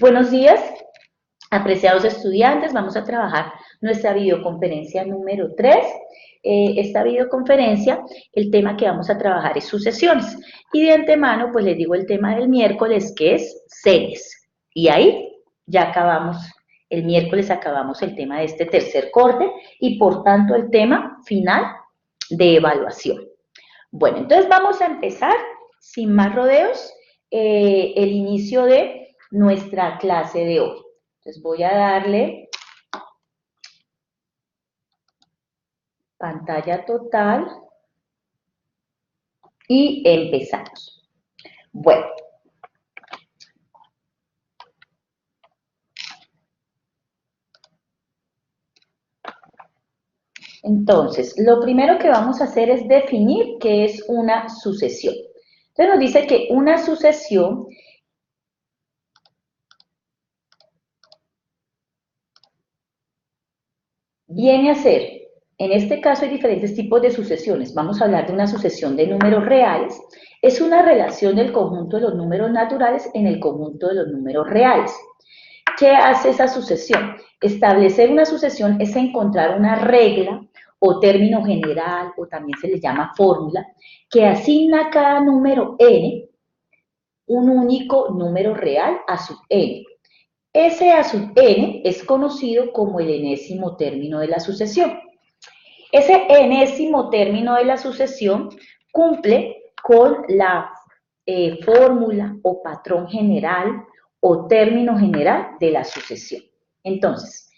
Buenos días, apreciados estudiantes. Vamos a trabajar nuestra videoconferencia número 3. Esta videoconferencia, el tema que vamos a trabajar es sucesiones. Y de antemano, pues les digo el tema del miércoles, que es series. Y ahí ya acabamos, el miércoles acabamos el tema de este tercer corte y por tanto el tema final de evaluación. Bueno, entonces vamos a empezar, sin más rodeos, el inicio de nuestra clase de hoy. Entonces voy a darle pantalla total y empezamos. Bueno, entonces, lo primero que vamos a hacer es definir qué es una sucesión. Entonces nos dice que una sucesión viene a ser, en este caso hay diferentes tipos de sucesiones. Vamos a hablar de una sucesión de números reales. Es una relación del conjunto de los números naturales en el conjunto de los números reales. ¿Qué hace esa sucesión? Establecer una sucesión es encontrar una regla o término general, o también se le llama fórmula, que asigna a cada número n un único número real a sub n. Ese a sub n es conocido como el enésimo término de la sucesión. Ese enésimo término de la sucesión cumple con la fórmula o patrón general o término general de la sucesión. Entonces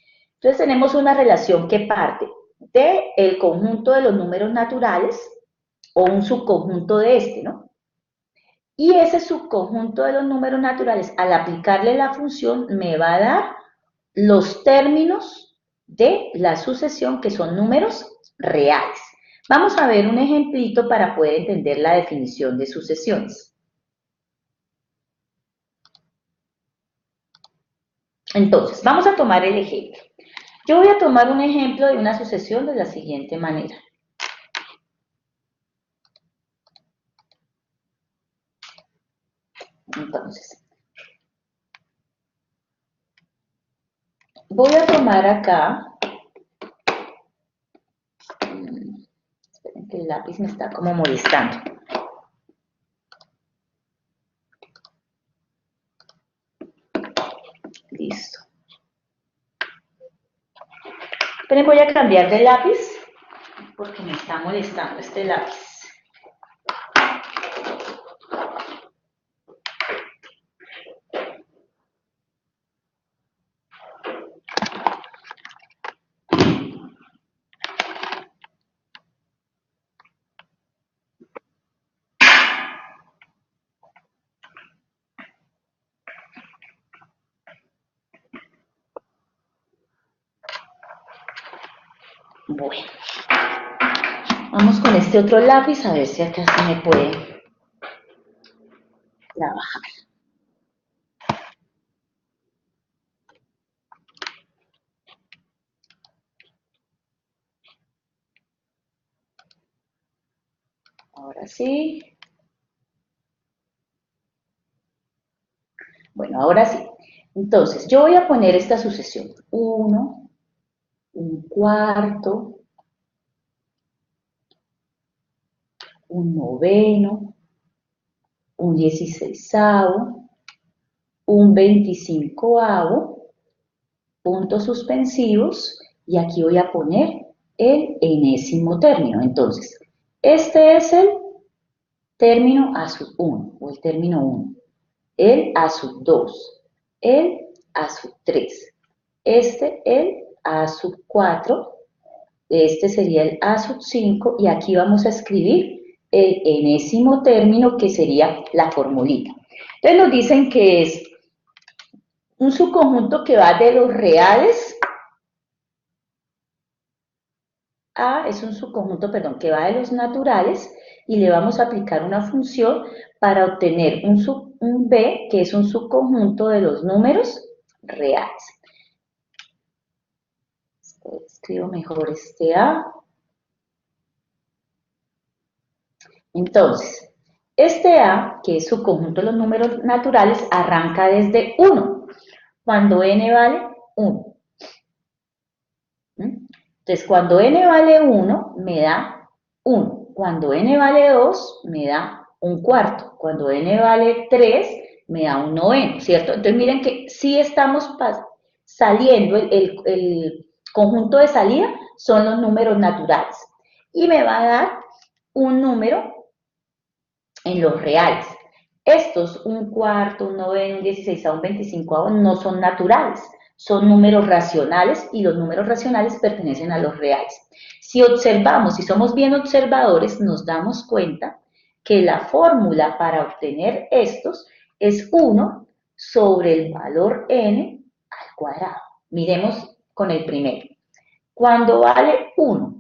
tenemos una relación que parte del conjunto de los números naturales o un subconjunto de este, ¿no? Y ese subconjunto de los números naturales, al aplicarle la función, me va a dar los términos de la sucesión, que son números reales. Vamos a ver un ejemplito para poder entender la definición de sucesiones. Entonces, vamos a tomar el ejemplo. Yo voy a tomar un ejemplo de una sucesión de la siguiente manera. Entonces, voy a tomar acá, esperen que el lápiz me está como molestando. Listo. Esperen, voy a cambiar de lápiz porque me está molestando este lápiz. Bueno, vamos con este otro lápiz a ver si acá se me puede trabajar. Ahora sí. Bueno, ahora sí. Entonces, yo voy a poner esta sucesión. 1, un cuarto, un noveno, un 16avo, un 25avo, puntos suspensivos, y aquí voy a poner el enésimo término. Entonces, este es el término a sub 1, o el término 1, el a sub 2, el a sub 3, el a sub 4, este sería el a sub 5, y aquí vamos a escribir el enésimo término, que sería la formulita. Entonces nos dicen que es un subconjunto que va de los reales es un subconjunto, perdón, que va de los naturales, y le vamos a aplicar una función para obtener un B, que es un subconjunto de los números reales. Escribo mejor este A. Entonces, Este A, que es su conjunto de los números naturales, arranca desde 1, cuando n vale 1. Entonces, cuando n vale 1, me da 1. Cuando n vale 2, me da un cuarto. Cuando n vale 3, me da un noveno, ¿cierto? Entonces, miren que sí estamos saliendo, el conjunto de salida son los números naturales. Y me va a dar un número en los reales. Estos, un cuarto, un noveno, un 16, un 25, no son naturales, son números racionales y los números racionales pertenecen a los reales. Si observamos, si somos bien observadores, nos damos cuenta que la fórmula para obtener estos es 1 sobre el valor n al cuadrado. Miremos con el primero. Cuando vale 1,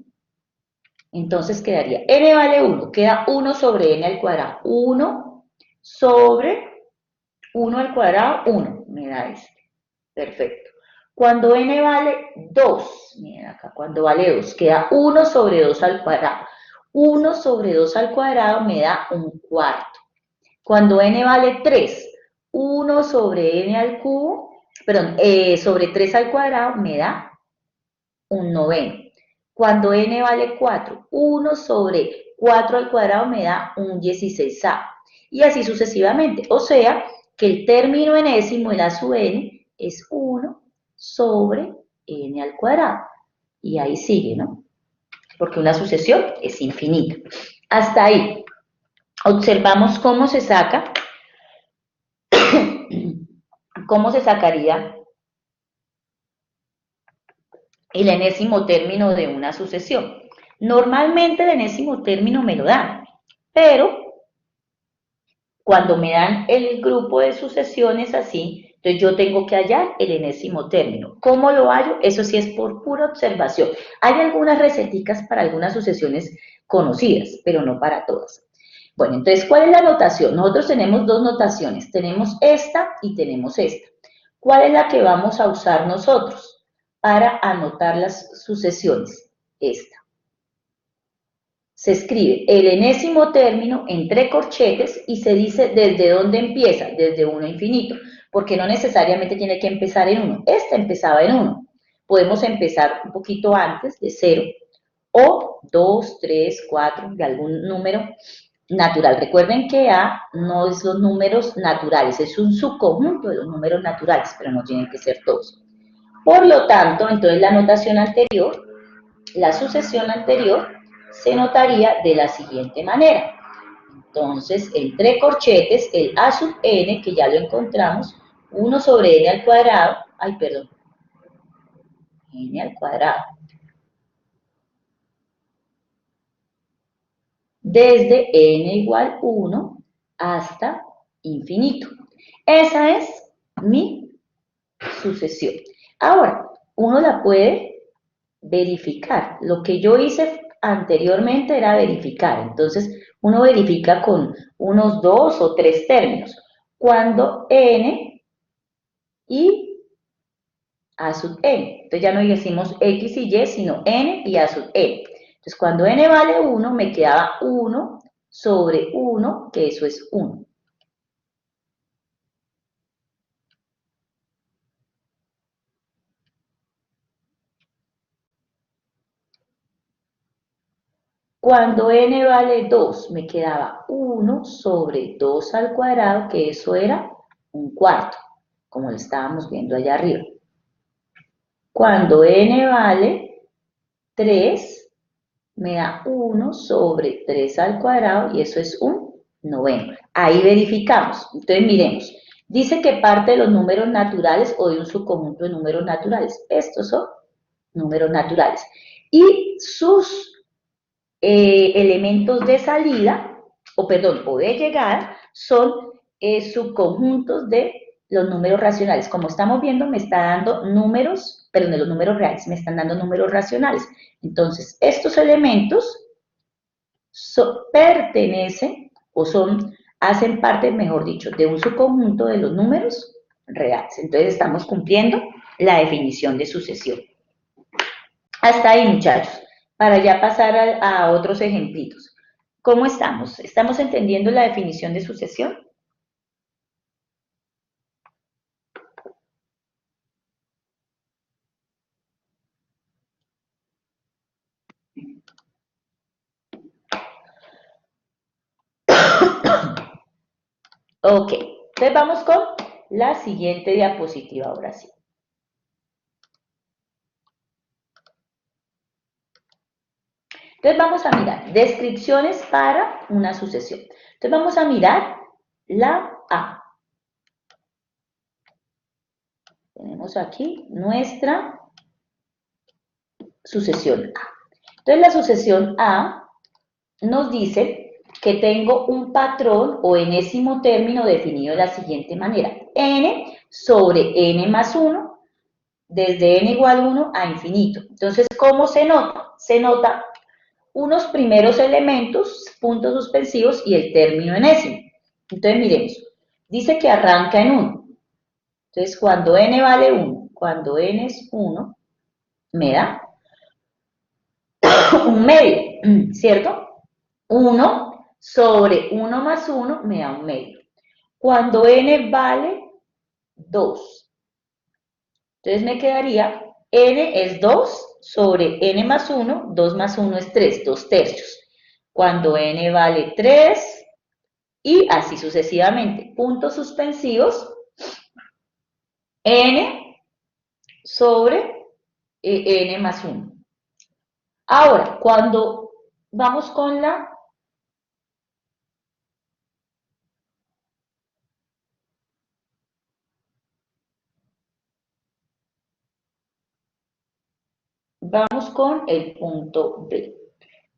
entonces quedaría, n vale 1, queda 1 sobre n al cuadrado. 1 sobre 1 al cuadrado, 1, me da este. Perfecto. Cuando n vale 2, miren acá, cuando vale 2, queda 1 sobre 2 al cuadrado. 1 sobre 2 al cuadrado me da un cuarto. Cuando n vale 3, 1 sobre n al cubo, perdón, sobre 3 al cuadrado me da un noveno. Cuando n vale 4, 1 sobre 4 al cuadrado me da un 16. Y así sucesivamente. O sea, que el término enésimo, el a sub n, es 1 sobre n al cuadrado. Y ahí sigue, ¿no? Porque una sucesión es infinita. Hasta ahí. Observamos cómo se saca, cómo se sacaría el enésimo término de una sucesión. Normalmente el enésimo término me lo dan, pero cuando me dan el grupo de sucesiones así, entonces yo tengo que hallar el enésimo término. ¿Cómo lo hallo? Eso sí es por pura observación. Hay algunas receticas para algunas sucesiones conocidas, pero no para todas. Bueno, entonces, ¿cuál es la notación? Nosotros tenemos dos notaciones. Tenemos esta y tenemos esta. ¿Cuál es la que vamos a usar nosotros para anotar las sucesiones? Esta. Se escribe el enésimo término entre corchetes y se dice desde dónde empieza, desde 1 a infinito, porque no necesariamente tiene que empezar en 1. Esta empezaba en 1. Podemos empezar un poquito antes, de 0, o 2, 3, 4, de algún número natural. Recuerden que A no es los números naturales, es un subconjunto de los números naturales, pero no tienen que ser todos. Por lo tanto, entonces la notación anterior, la sucesión anterior, se notaría de la siguiente manera. Entonces, entre corchetes, el a sub n, que ya lo encontramos, 1 sobre n al cuadrado, n al cuadrado, desde n igual 1 hasta infinito. Esa es mi sucesión. Ahora, uno la puede verificar. Lo que yo hice anteriormente era verificar. Entonces, uno verifica con unos 2 o 3 términos. Cuando n y a sub n. Entonces ya no decimos x y y, sino n y a sub n. Entonces, cuando n vale 1, me quedaba 1 sobre 1, que eso es 1. Cuando n vale 2, me quedaba 1 sobre 2 al cuadrado, que eso era un cuarto, como lo estábamos viendo allá arriba. Cuando n vale 3, me da 1 sobre 3 al cuadrado, y eso es un noveno. Ahí verificamos. Entonces, miremos. Dice que parte de los números naturales o de un subconjunto de números naturales. Estos son números naturales. Y sus elementos de salida, o de llegada, son subconjuntos de los números racionales. Como estamos viendo, me está dando números, de los números reales, me están dando números racionales. Entonces, estos elementos pertenecen o hacen parte, mejor dicho, de un subconjunto de los números reales. Entonces, estamos cumpliendo la definición de sucesión. Hasta ahí, muchachos, para ya pasar a otros ejemplitos. ¿Cómo estamos? ¿Estamos entendiendo la definición de sucesión? Ok, entonces vamos con la siguiente diapositiva ahora sí. Entonces vamos a mirar descripciones para una sucesión. Entonces vamos a mirar la A. Tenemos aquí nuestra sucesión A. Entonces la sucesión A nos dice que tengo un patrón o enésimo término definido de la siguiente manera. N sobre N más 1, desde N igual a 1 a infinito. Entonces, ¿cómo se nota? Se nota unos primeros elementos, puntos suspensivos y el término enésimo. Entonces, miremos. Dice que arranca en 1. Entonces, cuando N vale 1, cuando N es 1, me da un medio, ¿cierto? 1 sobre 1 más 1 me da un medio. Cuando N vale 2, entonces me quedaría, N es 2 sobre N más 1, 2 más 1 es 3, 2 tercios. Cuando N vale 3, y así sucesivamente. Puntos suspensivos, N sobre N más 1. Ahora, cuando vamos con la vamos con el punto B.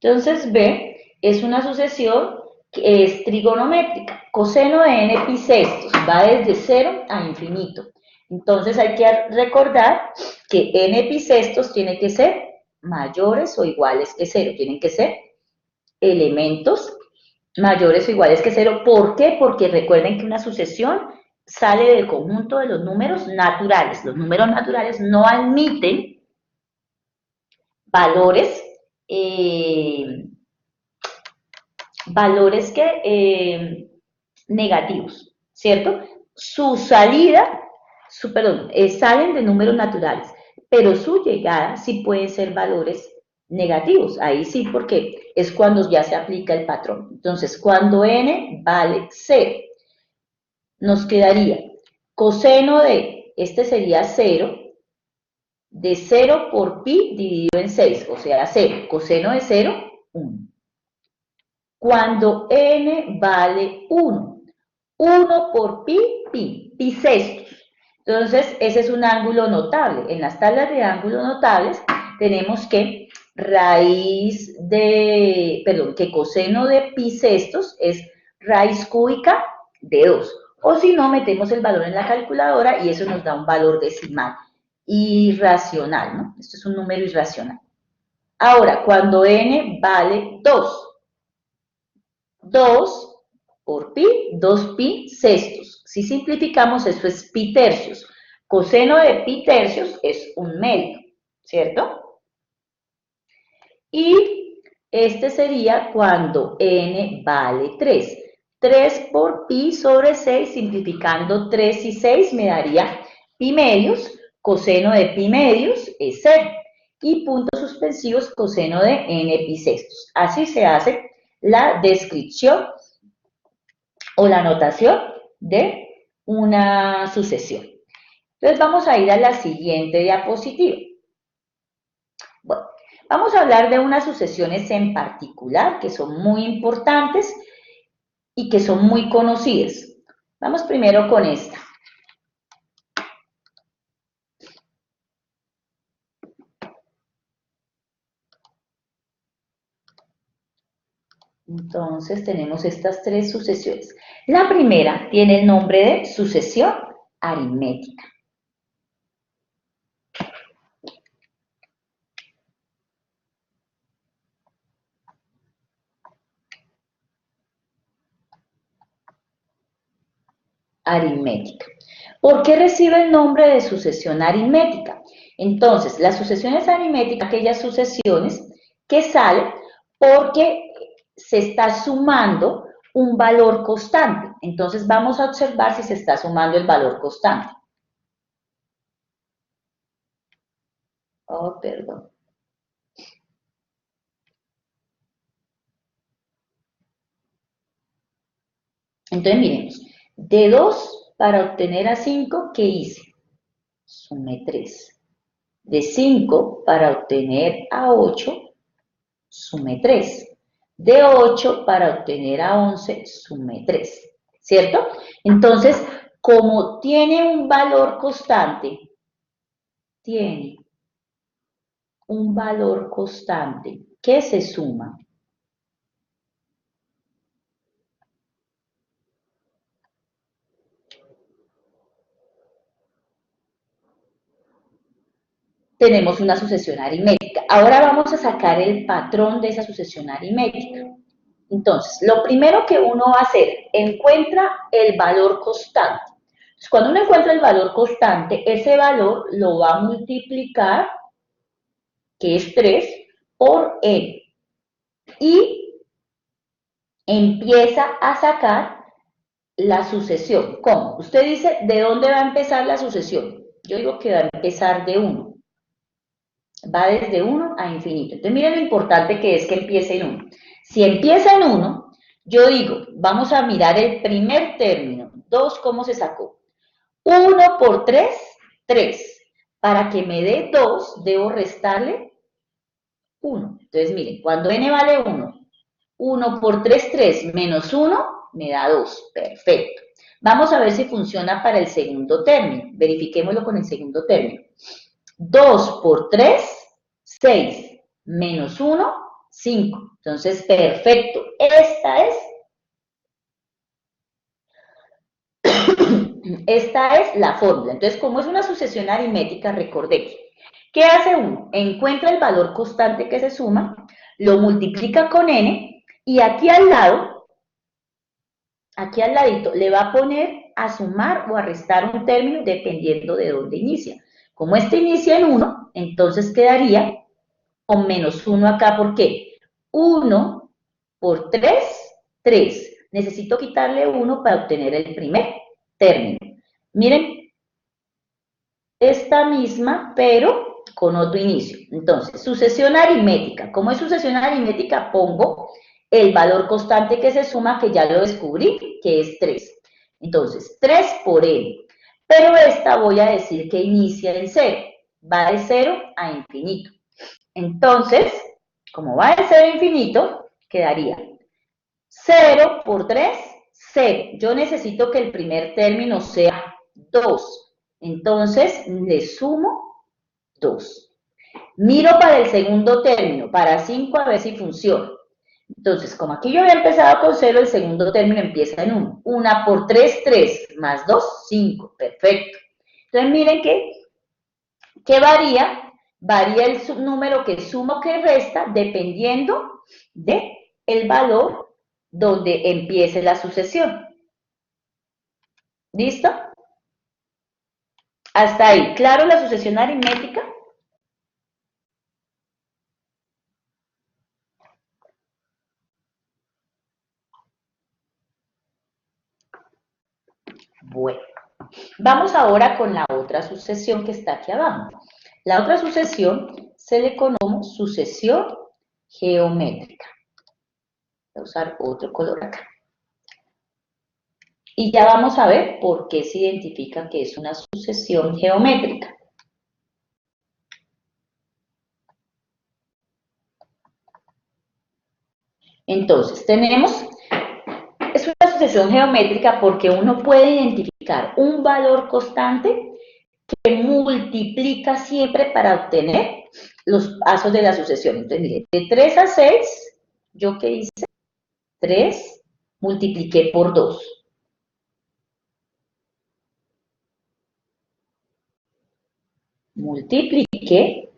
Entonces, B es una sucesión que es trigonométrica. Coseno de n pi sextos va desde 0 a infinito. Entonces, hay que recordar que n pi sextos tiene que ser mayores o iguales que 0. Tienen que ser elementos mayores o iguales que 0. ¿Por qué? Porque recuerden que una sucesión sale del conjunto de los números naturales. Los números naturales no admiten valores, negativos, ¿cierto? Su salida, salen de números naturales, pero su llegada sí puede ser valores negativos, ahí sí, porque es cuando ya se aplica el patrón. Entonces, cuando n vale 0, nos quedaría coseno de, este sería 0, de 0 por pi dividido en 6, o sea, 0. Coseno de 0, 1. Cuando n vale 1, 1 por pi sextos. Entonces, ese es un ángulo notable. En las tablas de ángulos notables tenemos que que coseno de pi sextos es raíz cúbica de 2. O si no, metemos el valor en la calculadora y eso nos da un valor decimal irracional, ¿no? Esto es un número irracional. Ahora, cuando n vale 2, 2 por pi, 2 pi sextos. Si simplificamos, eso es pi tercios. Coseno de pi tercios es un medio, ¿cierto? Y este sería cuando n vale 3. 3 por pi sobre 6, simplificando 3 y 6 me daría pi medios. Coseno de pi medios es 0. Y puntos suspensivos, coseno de n pi sextos. Así se hace la descripción o la notación de una sucesión. Entonces vamos a ir a la siguiente diapositiva. Bueno, vamos a hablar de unas sucesiones en particular que son muy importantes y que son muy conocidas. Vamos primero con esta. Entonces tenemos estas tres sucesiones. La primera tiene el nombre de sucesión aritmética. Aritmética. ¿Por qué recibe el nombre de sucesión aritmética? Entonces, las sucesiones aritméticas, aquellas sucesiones que salen porque se está sumando un valor constante. Entonces vamos a observar si se está sumando el valor constante. Oh, perdón. Entonces miremos, de 2 para obtener a 5, ¿qué hice? Sumé 3. De 5 para obtener a 8, sumé 3. De 8 para obtener a 11, sumé 3. ¿Cierto? Entonces, como tiene un valor constante, tiene un valor constante que se suma. Tenemos una sucesión aritmética. Ahora vamos a sacar el patrón de esa sucesión aritmética. Entonces, lo primero que uno va a hacer, encuentra el valor constante. Entonces, cuando uno encuentra el valor constante, ese valor lo va a multiplicar, que es 3, por n. Y empieza a sacar la sucesión. ¿Cómo? Usted dice, ¿de dónde va a empezar la sucesión? Yo digo que va a empezar de 1. Va desde 1 a infinito. Entonces, miren lo importante que es que empiece en 1. Si empieza en 1, yo digo, vamos a mirar el primer término. 2, ¿cómo se sacó? 1 por 3, 3. Para que me dé 2, debo restarle 1. Entonces, miren, cuando n vale 1, 1 por 3, 3, menos 1, me da 2. Perfecto. Vamos a ver si funciona para el segundo término. Verifiquémoslo con el segundo término. 2 por 3, 6, menos 1, 5. Entonces, perfecto. Esta es la fórmula. Entonces, como es una sucesión aritmética, recordemos. ¿Qué hace uno? Encuentra el valor constante que se suma, lo multiplica con n, y aquí al ladito, le va a poner a sumar o a restar un término dependiendo de dónde inicia. Como este inicia en 1, entonces quedaría con menos 1 acá. ¿Por qué? 1 por 3, 3. Necesito quitarle 1 para obtener el primer término. Miren, esta misma, pero con otro inicio. Entonces, sucesión aritmética. Como es sucesión aritmética, pongo el valor constante que se suma, que ya lo descubrí, que es 3. Entonces, 3 por n. Pero esta voy a decir que inicia en 0. Va de 0 a infinito. Entonces, como va de 0 a infinito, quedaría 0 por 3, 0. Yo necesito que el primer término sea 2. Entonces, le sumo 2. Miro para el segundo término, para 5, a ver si funciona. Entonces, como aquí yo había empezado con 0, el segundo término empieza en 1. 1 por 3, 3, más 2, 5. Perfecto. Entonces, miren que varía el número que suma o que resta dependiendo del valor donde empiece la sucesión. ¿Listo? Hasta ahí. ¿Claro la sucesión aritmética? Bueno, vamos ahora con la otra sucesión que está aquí abajo. La otra sucesión se le conoce sucesión geométrica. Voy a usar otro color acá. Y ya vamos a ver por qué se identifica que es una sucesión geométrica. Entonces, es una sucesión geométrica porque uno puede identificar un valor constante que multiplica siempre para obtener los pasos de la sucesión. Entonces, mire, de 3 a 6, ¿yo qué hice? 3 multipliqué por 2. Multipliqué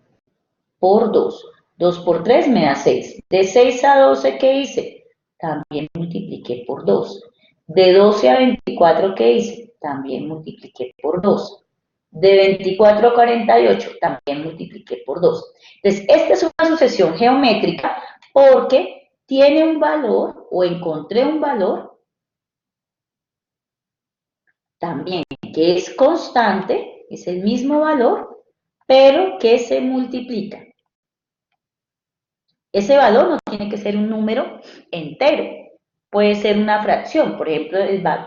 por 2. 2 por 3 me da 6. De 6 a 12, ¿qué hice? También multipliqué por 2. De 12 a 24, ¿qué hice? También multipliqué por 2. De 24 a 48, también multipliqué por 2. Entonces, esta es una sucesión geométrica porque tiene un valor o encontré un valor también que es constante, es el mismo valor, pero que se multiplica. Ese valor no tiene que ser un número entero, puede ser una fracción, por ejemplo,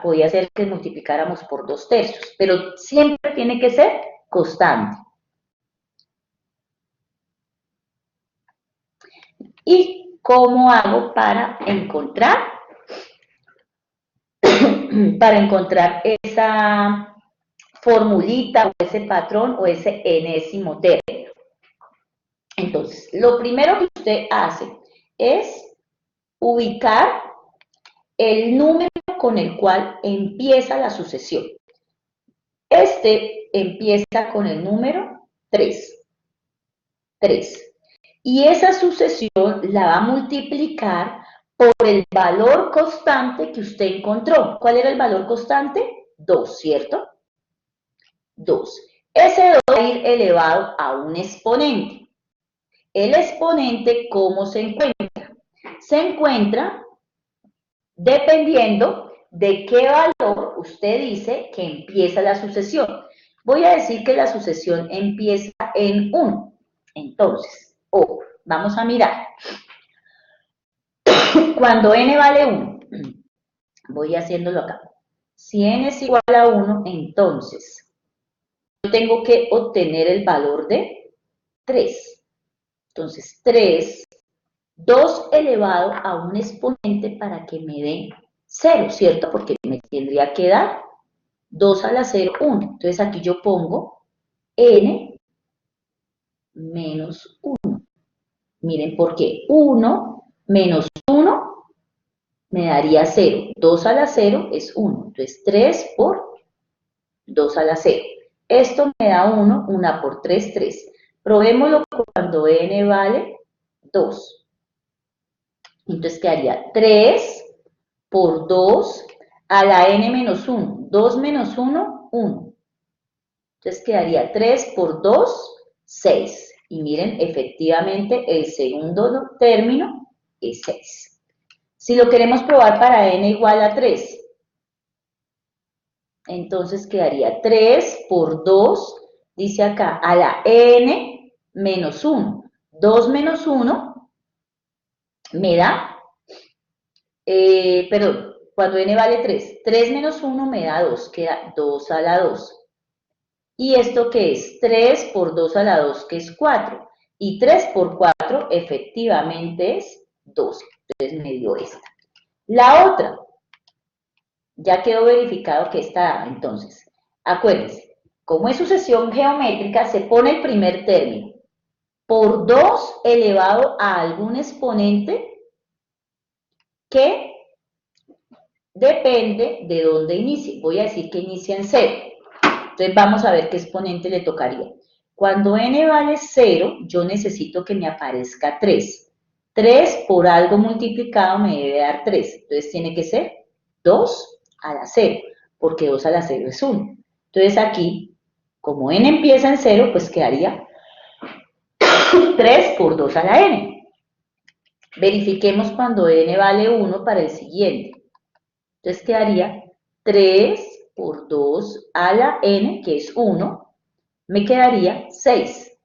podría ser que multiplicáramos por 2/3, pero siempre tiene que ser constante. ¿Y cómo hago para encontrar esa formulita o ese patrón o ese enésimo término? Entonces, lo primero que usted hace es ubicar el número con el cual empieza la sucesión. Este empieza con el número 3. 3. Y esa sucesión la va a multiplicar por el valor constante que usted encontró. ¿Cuál era el valor constante? 2, ¿cierto? 2. Ese 2 va a ir elevado a un exponente. El exponente, ¿cómo se encuentra? Se encuentra dependiendo de qué valor usted dice que empieza la sucesión. Voy a decir que la sucesión empieza en 1. Entonces, vamos a mirar. Cuando n vale 1, voy haciéndolo acá. Si n es igual a 1, entonces yo tengo que obtener el valor de 3. Entonces, 3, 2 elevado a un exponente para que me dé 0, ¿cierto? Porque me tendría que dar 2 a la 0, 1. Entonces, aquí yo pongo n menos 1. Miren, ¿por qué? 1 menos 1 me daría 0. 2 a la 0 es 1. Entonces, 3 por 2 a la 0. Esto me da 1, 1 por 3, 3. Probémoslo cuando n vale 2. Entonces quedaría 3 por 2 a la n menos 1. 2 menos 1, 1. Entonces quedaría 3 por 2, 6. Y miren, efectivamente, el segundo término es 6. Si lo queremos probar para n igual a 3, entonces quedaría 3 por 2, dice acá, a la n menos 1. 2 menos 1 me da, perdón, cuando n vale 3, 3 menos 1 me da 2, queda 2 a la 2. ¿Y esto qué es? 3 por 2 a la 2, que es 4. Y 3 por 4 efectivamente es 12. Entonces me dio esta. La otra, ya quedó verificado que está. Entonces, acuérdense, como es sucesión geométrica, se pone el primer término por 2 elevado a algún exponente que depende de dónde inicie. Voy a decir que inicia en 0. Entonces vamos a ver qué exponente le tocaría. Cuando n vale 0, yo necesito que me aparezca 3. 3 por algo multiplicado me debe dar 3. Entonces tiene que ser 2 a la 0, porque 2 a la 0 es 1. Entonces aquí, como n empieza en 0, pues quedaría 3 por 2 a la n. Verifiquemos cuando n vale 1 para el siguiente. Entonces quedaría 3 por 2 a la n, que es 1, me quedaría 6.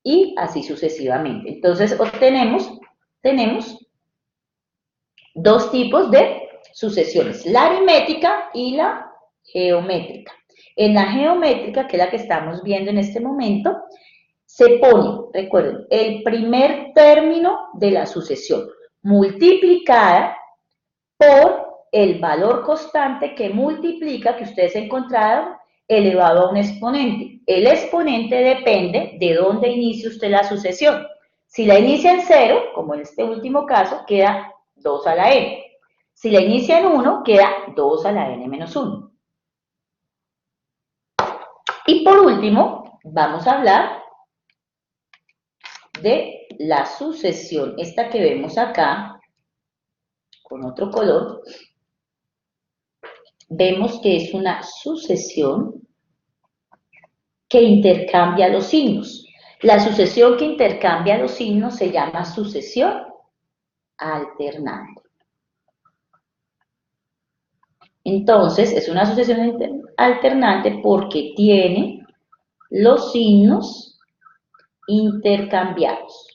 Y así sucesivamente. Entonces tenemos dos tipos de sucesiones, la aritmética y la geométrica. En la geométrica, que es la que estamos viendo en este momento, se pone, recuerden, el primer término de la sucesión multiplicada por el valor constante que multiplica, que ustedes encontraron, elevado a un exponente. El exponente depende de dónde inicie usted la sucesión. Si la inicia en 0, como en este último caso, queda 2 a la n. Si la inicia en 1, queda 2 a la n menos 1. Y por último, vamos a hablar de la sucesión, esta que vemos acá, con otro color. Vemos que es una sucesión que intercambia los signos. La sucesión que intercambia los signos se llama sucesión alternante. Entonces, es una sucesión alternante porque tiene los signos intercambiados.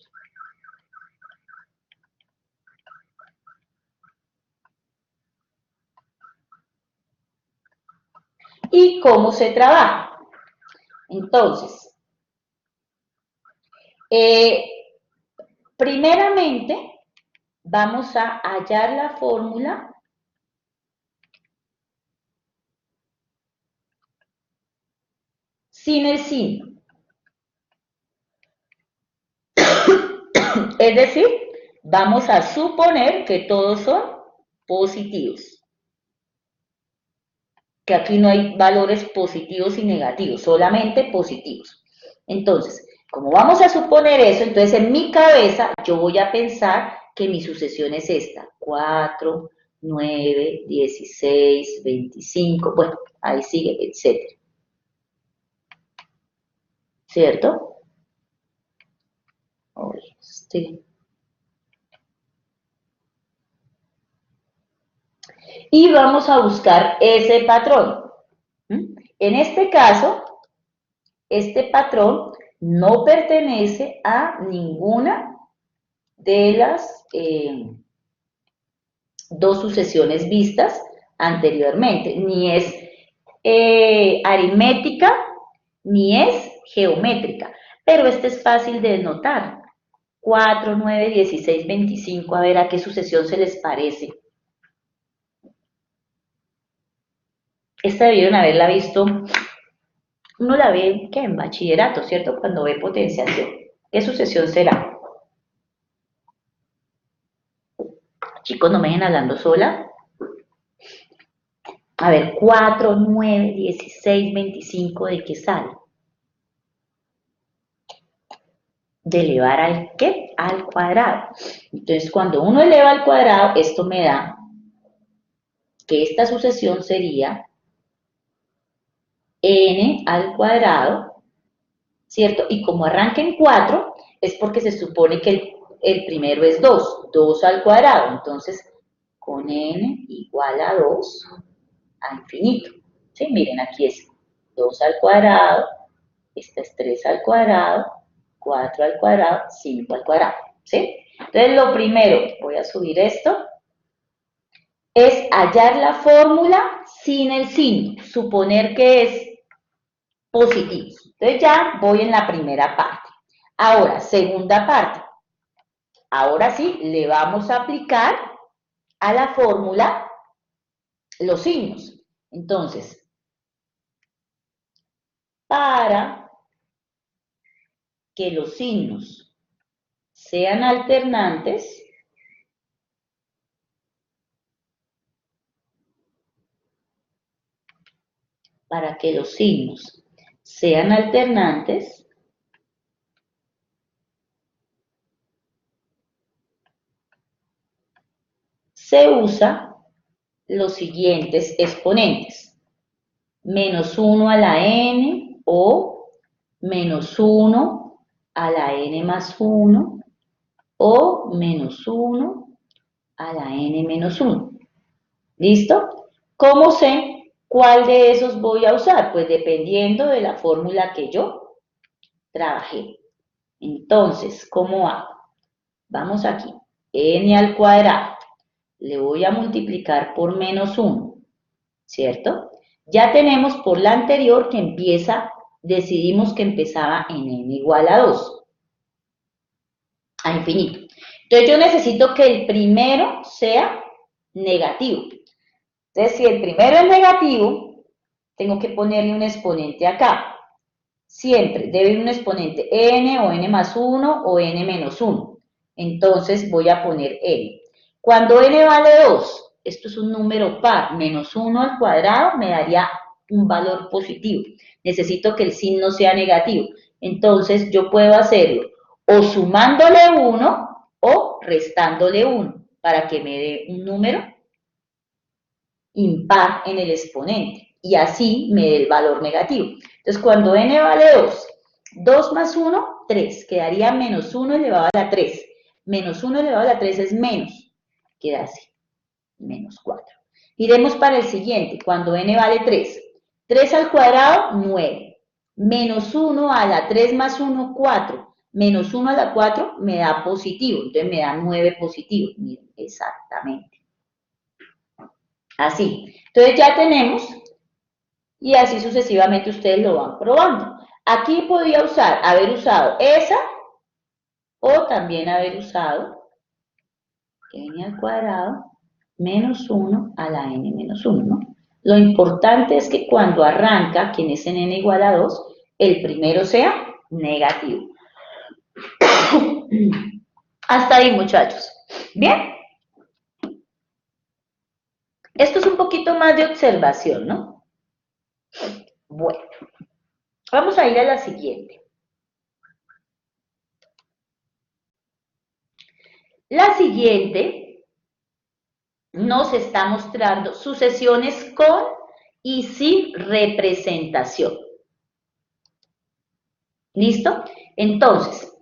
¿Y cómo se trabaja? Entonces, primeramente, vamos a hallar la fórmula sin el signo. Es decir, vamos a suponer que todos son positivos. Que aquí no hay valores positivos y negativos, solamente positivos. Entonces, como vamos a suponer eso, entonces en mi cabeza yo voy a pensar que mi sucesión es esta, 4, 9, 16, 25, bueno, ahí sigue, etcétera. ¿Cierto? Sí. Y vamos a buscar ese patrón. En este caso, este patrón no pertenece a ninguna de las dos sucesiones vistas anteriormente, ni es aritmética, ni es geométrica, pero este es fácil de notar. 4, 9, 16, 25, a ver a qué sucesión se les parece. Esta debieron haberla visto, uno la ve, ¿qué? En bachillerato, ¿cierto? Cuando ve potenciación. ¿Qué sucesión será? Chicos, no me dejen hablando sola. A ver, 4, 9, 16, 25, ¿de qué sale? De elevar al ¿qué? Al cuadrado. Entonces, cuando uno eleva al cuadrado, esto me da que esta sucesión sería n al cuadrado, ¿cierto? Y como arranca en 4, es porque se supone que el primero es 2, 2 al cuadrado. Entonces, con n igual a 2 a infinito. ¿Sí? Miren, aquí es 2 al cuadrado, esta es 3 al cuadrado, 4 al cuadrado, 5 al cuadrado. ¿Sí? Entonces, lo primero, voy a subir esto, es hallar la fórmula sin el signo, suponer que es positivo. Entonces ya voy en la primera parte. Ahora, segunda parte. Ahora sí, le vamos a aplicar a la fórmula los signos. Entonces, para que los signos sean alternantes, se usa los siguientes exponentes. Menos 1 a la n o menos 1 a la n más 1 o menos 1 a la n menos 1. ¿Listo? ¿Cómo sé cuál de esos voy a usar? Pues dependiendo de la fórmula que yo trabajé. Entonces, ¿cómo hago? Vamos aquí, n al cuadrado, le voy a multiplicar por menos 1, ¿cierto? Ya tenemos por la anterior que empieza, decidimos que empezaba en n igual a 2, a infinito. Entonces yo necesito que el primero sea negativo. Entonces si el primero es negativo, tengo que ponerle un exponente acá. Siempre debe ir un exponente n o n más 1 o n menos 1. Entonces voy a poner n. Cuando n vale 2, esto es un número par, menos 1 al cuadrado me daría un valor positivo. Necesito que el signo sea negativo. Entonces yo puedo hacerlo o sumándole 1 o restándole 1 para que me dé un número impar en el exponente y así me dé el valor negativo. Entonces cuando n vale 2, 2 más 1, 3, quedaría menos 1 elevado a la 3. Menos 1 elevado a la 3 es menos. queda así, menos 4. Iremos para el siguiente, cuando n vale 3. 3 al cuadrado, 9. Menos 1 a la 3 más 1, 4. Menos 1 a la 4 me da positivo, entonces me da 9 positivo. Miren, exactamente. Así. Entonces ya tenemos, y así sucesivamente ustedes lo van probando. Aquí podría haber usado esa, o también haber usado n al cuadrado menos 1 a la n menos 1, ¿no? Lo importante es que cuando arranca, que es en n igual a 2, el primero sea negativo. Hasta ahí, muchachos. ¿Bien? Esto es un poquito más de observación, ¿no? Bueno, vamos a ir a la siguiente. La siguiente nos está mostrando sucesiones con y sin representación. ¿Listo? Entonces,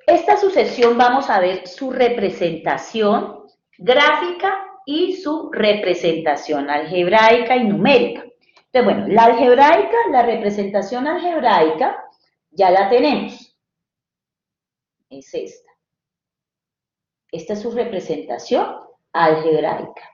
esta sucesión vamos a ver su representación gráfica y su representación algebraica y numérica. Entonces, bueno, la algebraica, la representación algebraica, ya la tenemos. Es esta. Esta es su representación algebraica.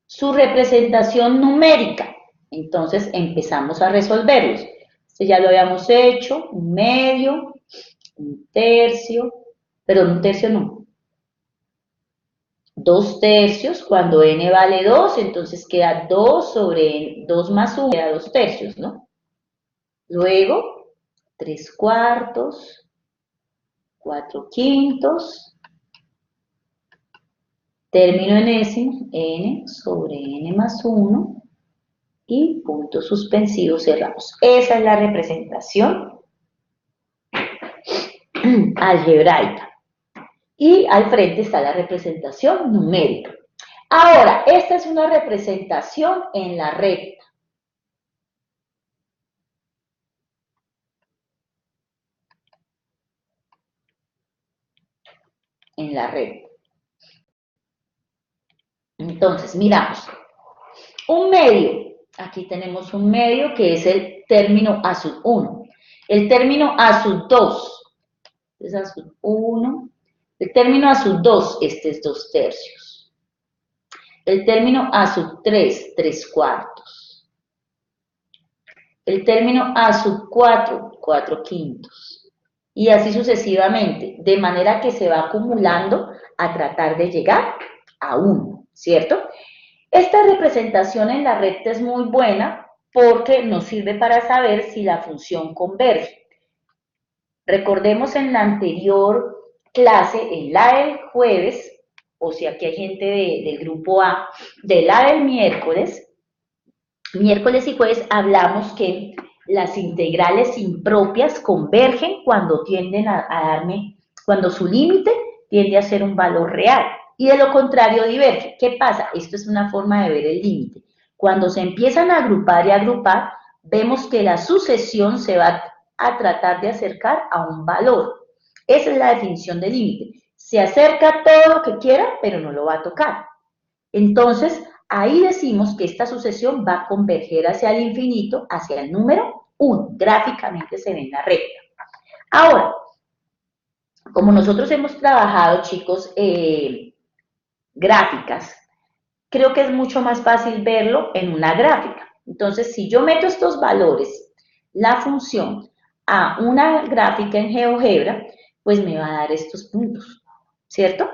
Su representación numérica. Entonces empezamos a resolverlos. Este ya lo habíamos hecho, un medio, un tercio, perdón, un tercio no. 2 tercios, cuando n vale 2, entonces queda 2 sobre 2 más 1, queda 2 tercios, ¿no? Luego, 3 cuartos, 4 quintos, término enésimo, n sobre n más 1, y punto suspensivo, cerramos. Esa es la representación algebraica. Y al frente está la representación numérica. Ahora, esta es una representación en la recta. En la recta. Entonces, miramos. Un medio. Aquí tenemos un medio que es el término A sub 1. El término A sub 2. Es A sub 1. El término A sub 2, este es 2 tercios. El término A sub 3, 3 cuartos. El término A sub 4, 4 quintos. Y así sucesivamente, de manera que se va acumulando a tratar de llegar a 1, ¿cierto? Esta representación en la recta es muy buena porque nos sirve para saber si la función converge. Recordemos en la anterior clase, en la del jueves, o si aquí hay gente del grupo A, de la del miércoles y jueves hablamos que las integrales impropias convergen cuando tienden a darme, cuando su límite tiende a ser un valor real. Y de lo contrario diverge. ¿Qué pasa? Esto es una forma de ver el límite. Cuando se empiezan a agrupar y agrupar, vemos que la sucesión se va a tratar de acercar a un valor. Esa es la definición de límite. Se acerca todo lo que quiera, pero no lo va a tocar. Entonces, ahí decimos que esta sucesión va a converger hacia el infinito, hacia el número 1. Gráficamente se ve en la recta. Ahora, como nosotros hemos trabajado, chicos, gráficas, creo que es mucho más fácil verlo en una gráfica. Entonces, si yo meto estos valores, la función, a una gráfica en GeoGebra, pues me va a dar estos puntos, ¿cierto?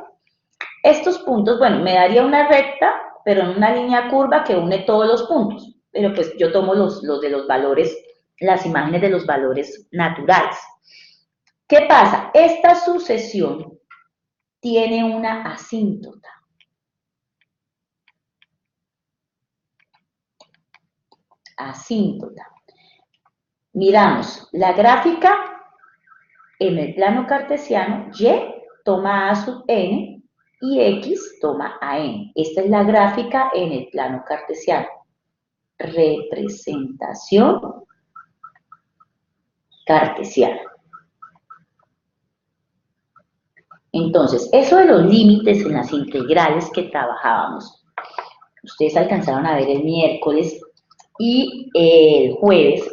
Estos puntos, bueno, me daría una recta, pero en una línea curva que une todos los puntos. Pero pues yo tomo los de los valores, las imágenes de los valores naturales. ¿Qué pasa? Esta sucesión tiene una asíntota. Asíntota. Miramos la gráfica en el plano cartesiano, y toma a sub n y x toma a n. Esta es la gráfica en el plano cartesiano. Representación cartesiana. Entonces, eso de los límites en las integrales que trabajábamos, ustedes alcanzaron a ver el miércoles y el jueves,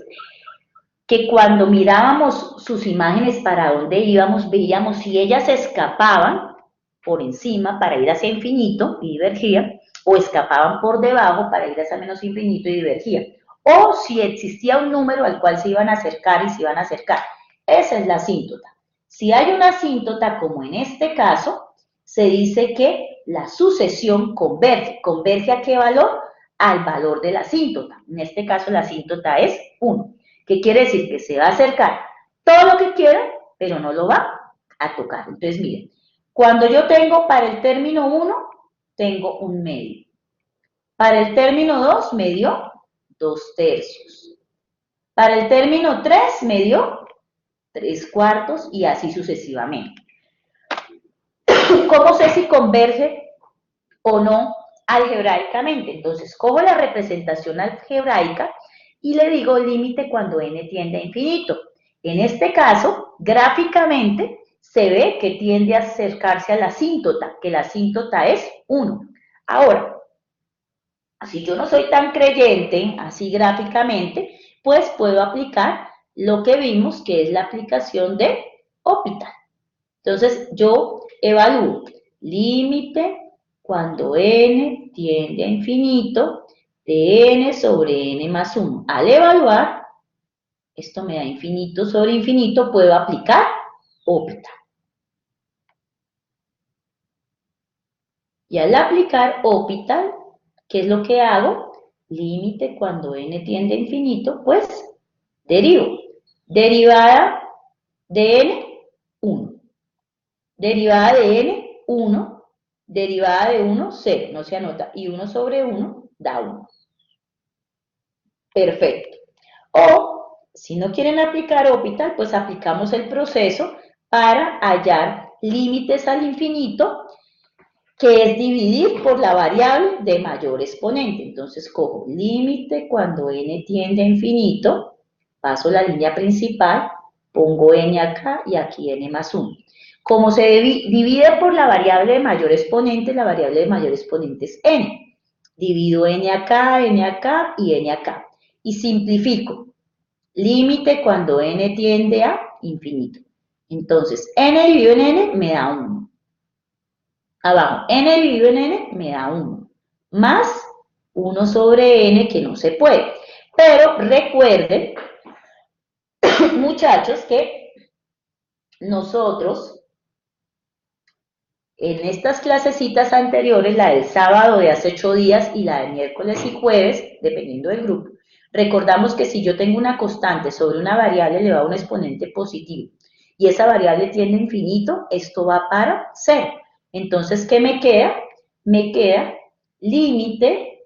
que cuando mirábamos sus imágenes para dónde íbamos, veíamos si ellas escapaban por encima para ir hacia infinito y divergían, o escapaban por debajo para ir hacia menos infinito y divergían, o si existía un número al cual se iban a acercar y se iban a acercar. Esa es la asíntota. Si hay una asíntota, como en este caso, se dice que la sucesión converge. ¿Converge a qué valor? Al valor de la asíntota. En este caso la asíntota es 1. ¿Qué quiere decir? Que se va a acercar todo lo que quiera, pero no lo va a tocar. Entonces, miren, cuando yo tengo para el término 1, tengo un medio. Para el término 2 me dio 2/3. Para el término 3 me dio 3/4 y así sucesivamente. ¿Cómo sé si converge o no algebraicamente? Entonces, cojo la representación algebraica y le digo límite cuando n tiende a infinito. En este caso, gráficamente, se ve que tiende a acercarse a la asíntota, que la asíntota es 1. Ahora, si yo no soy tan creyente, así gráficamente, pues puedo aplicar lo que vimos, que es la aplicación de Hopital. Entonces, yo evalúo límite cuando n tiende a infinito de n sobre n más 1. Al evaluar, esto me da infinito sobre infinito, puedo aplicar Hopital. Y al aplicar Hopital, ¿qué es lo que hago? Límite cuando n tiende a infinito, pues derivo. Derivada de n, 1. Derivada de n, 1. Derivada de 1, 0, no se anota. Y 1 sobre 1 da 1. Perfecto. O, si no quieren aplicar Hopital, pues aplicamos el proceso para hallar límites al infinito, que es dividir por la variable de mayor exponente. Entonces cojo límite cuando n tiende a infinito, paso la línea principal, pongo n acá y aquí n más 1. Como se divide por la variable de mayor exponente, la variable de mayor exponente es n. Divido n acá y n acá. Y simplifico. Límite cuando n tiende a infinito. Entonces, n dividido en n me da 1. Abajo, n dividido en n me da 1. Más 1 sobre n, que no se puede. Pero recuerden, muchachos, que nosotros en estas clasecitas anteriores, la del sábado de hace 8 días y la de miércoles y jueves, dependiendo del grupo, recordamos que si yo tengo una constante sobre una variable elevada a un exponente positivo y esa variable tiende a infinito, esto va para 0. Entonces, ¿qué me queda? Me queda límite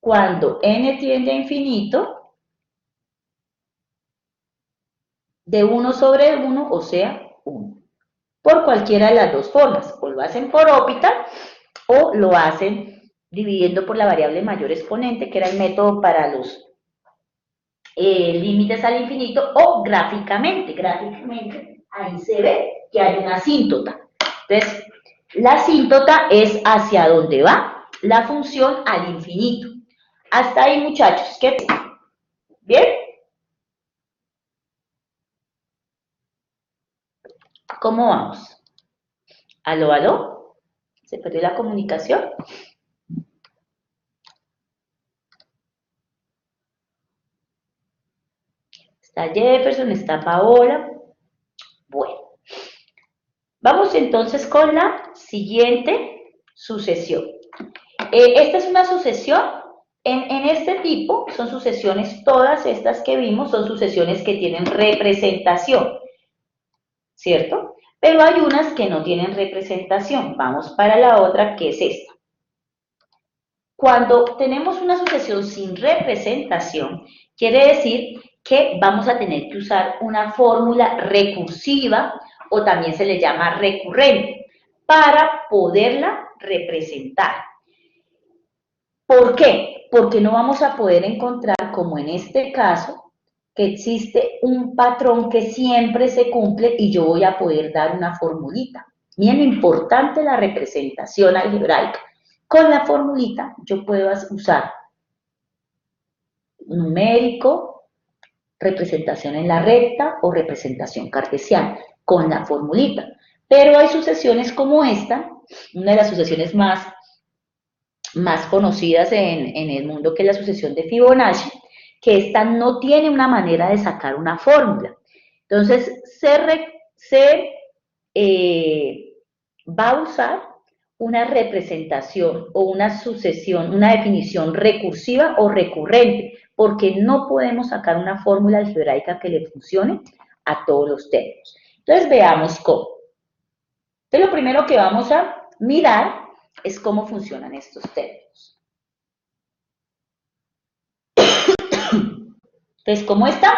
cuando n tiende a infinito de 1 sobre 1, o sea, 1. Por cualquiera de las dos formas, o lo hacen por Hopital o lo hacen dividiendo por la variable mayor exponente, que era el método para los límites al infinito, o gráficamente. Gráficamente ahí se ve que hay una asíntota. Entonces, la asíntota es hacia dónde va la función al infinito. Hasta ahí, muchachos, ¿qué? ¿Bien? ¿Cómo vamos? ¿Aló, aló? ¿Se perdió la comunicación? Está Jefferson, está Paola. Bueno, vamos entonces con la siguiente sucesión. Esta es una sucesión, en este tipo son sucesiones, todas estas que vimos son sucesiones que tienen representación, ¿cierto? Pero hay unas que no tienen representación. Vamos para la otra, que es esta. Cuando tenemos una sucesión sin representación, quiere decir que vamos a tener que usar una fórmula recursiva, o también se le llama recurrente, para poderla representar. ¿Por qué? Porque no vamos a poder encontrar, como en este caso, que existe un patrón que siempre se cumple y yo voy a poder dar una formulita. Bien importante la representación algebraica. Con la formulita yo puedo usar numérico, representación en la recta o representación cartesiana, con la formulita. Pero hay sucesiones como esta, una de las sucesiones más conocidas en el mundo, que es la sucesión de Fibonacci, que esta no tiene una manera de sacar una fórmula. Entonces, se va a usar una representación o una sucesión, una definición recursiva o recurrente, porque no podemos sacar una fórmula algebraica que le funcione a todos los términos. Entonces, veamos cómo. Entonces, lo primero que vamos a mirar es cómo funcionan estos términos. Entonces, como esta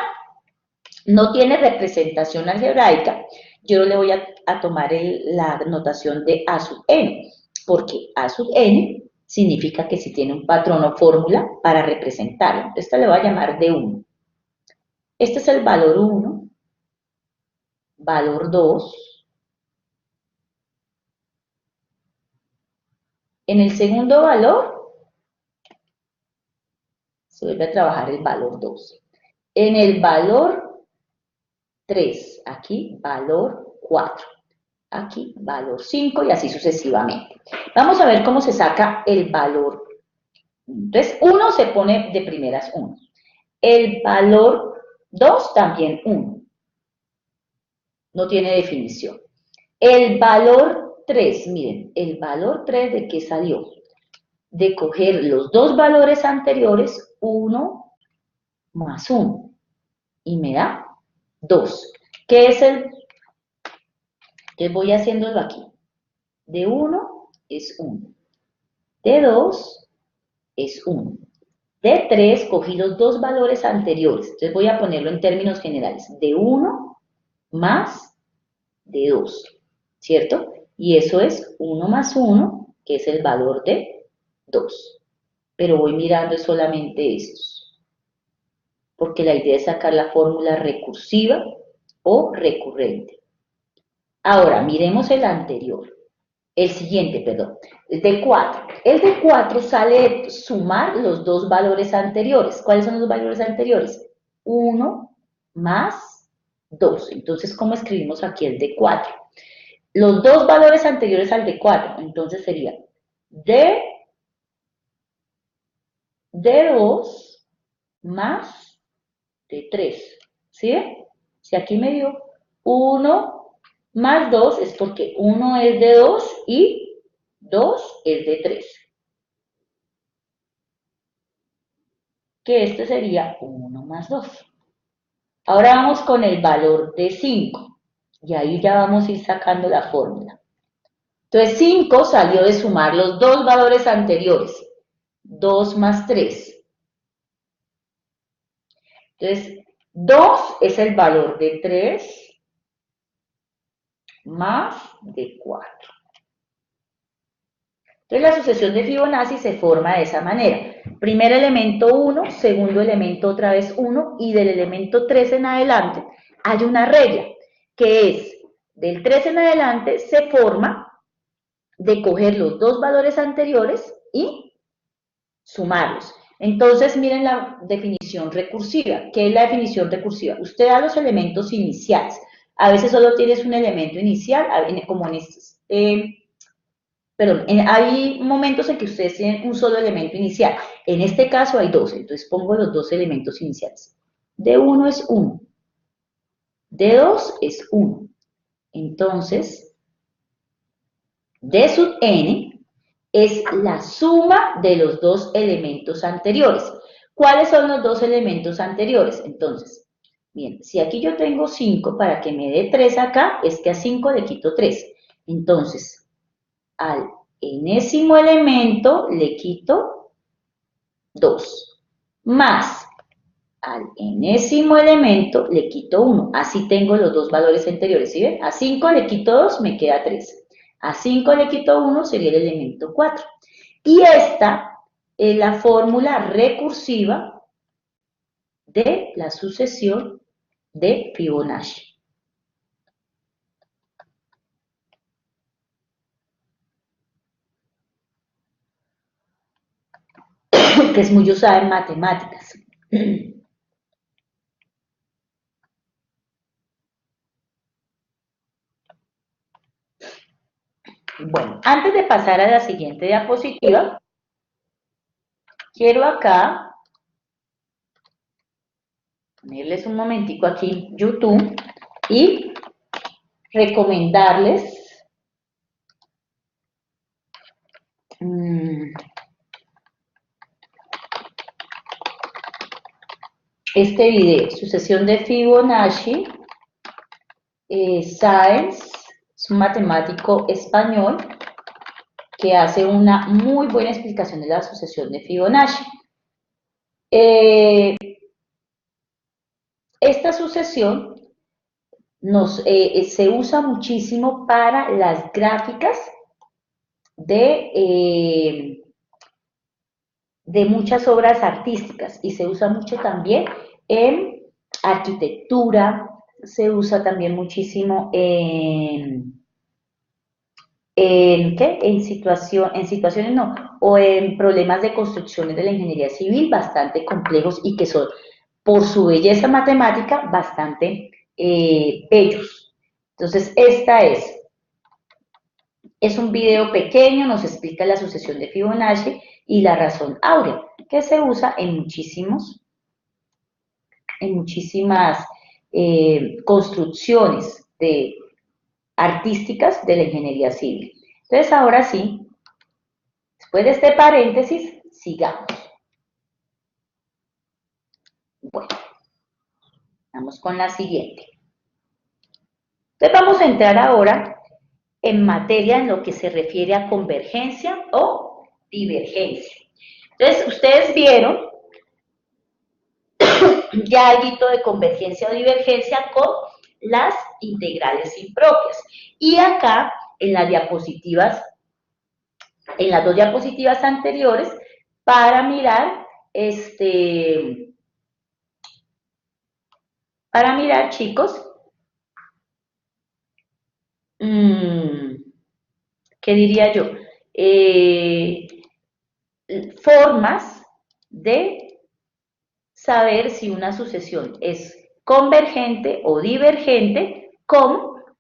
no tiene representación algebraica, yo le voy a tomar la notación de A sub n, porque A sub n significa que si tiene un patrón o fórmula para representarlo. Esta le voy a llamar D1. Este es el valor 1, valor 2. En el segundo valor, se vuelve a trabajar el valor 2. En el valor 3, aquí valor 4. Aquí valor 5 y así sucesivamente. Vamos a ver cómo se saca el valor. Entonces, 1 se pone de primeras 1. El valor 2 también 1. No tiene definición. El valor 3, miren, el valor 3 ¿de qué salió? De coger los dos valores anteriores, 1 más 1, y me da 2. ¿Qué es el? Entonces voy haciéndolo aquí. De 1 es 1. De 2 es 1. De 3 cogí los dos valores anteriores. Entonces voy a ponerlo en términos generales. De 1 más de 2, ¿cierto? Y eso es 1 más 1, que es el valor de 2. Pero voy mirando solamente estos, porque la idea es sacar la fórmula recursiva o recurrente. Ahora, miremos el anterior. El siguiente, perdón, el de 4. El de 4 sale de sumar los dos valores anteriores. ¿Cuáles son los valores anteriores? 1 más 2. Entonces, ¿cómo escribimos aquí el de 4? Los dos valores anteriores al de 4, entonces sería D2 más D3. ¿Sí? Si aquí me dio 1 más 2 es porque 1 es de 2 y 2 es de 3. Que este sería 1 más 2. Ahora vamos con el valor de 5. Y ahí ya vamos a ir sacando la fórmula. Entonces 5 salió de sumar los dos valores anteriores. 2 más 3. Entonces 2 es el valor de 3 más de 4. Entonces la sucesión de Fibonacci se forma de esa manera. Primer elemento 1, segundo elemento otra vez 1, y del elemento 3 en adelante hay una regla, que es, del 3 en adelante se forma de coger los dos valores anteriores y sumarlos. Entonces miren la definición recursiva. ¿Qué es la definición recursiva? Usted da los elementos iniciales. A veces solo tienes un elemento inicial, como en estos. Perdón, hay momentos en que ustedes tienen un solo elemento inicial. En este caso hay dos, entonces pongo los dos elementos iniciales. D1 es 1. D2 es 1. Entonces, D sub n es la suma de los dos elementos anteriores. ¿Cuáles son los dos elementos anteriores? Entonces, bien, si aquí yo tengo 5, para que me dé 3 acá, es que a 5 le quito 3. Entonces, al enésimo elemento le quito 2, más al enésimo elemento le quito 1. Así tengo los dos valores anteriores, ¿sí ven? A 5 le quito 2, me queda 3. A 5 le quito 1, sería el elemento 4. Y esta es la fórmula recursiva de la sucesión de Fibonacci. Que es muy usada en matemáticas. Bueno, antes de pasar a la siguiente diapositiva, quiero acá ponerles un momentico aquí YouTube y recomendarles este video, sucesión de Fibonacci. Sáenz es un matemático español que hace una muy buena explicación de la sucesión de Fibonacci. Esta sucesión se usa muchísimo para las gráficas de muchas obras artísticas y se usa mucho también en arquitectura, se usa también muchísimo en situaciones no, o en problemas de construcciones de la ingeniería civil bastante complejos y que son, por su belleza matemática, bastante bellos. Entonces, es un video pequeño, nos explica la sucesión de Fibonacci y la razón áurea, que se usa en muchísimas construcciones artísticas de la ingeniería civil. Entonces, ahora sí, después de este paréntesis, sigamos. Bueno, vamos con la siguiente. Entonces, vamos a entrar ahora en materia en lo que se refiere a convergencia o divergencia. Entonces, ustedes vieron ya algo de convergencia o divergencia con las integrales impropias. Y acá, en las dos diapositivas anteriores, para mirar, chicos, ¿qué diría yo? Formas de saber si una sucesión es convergente o divergente,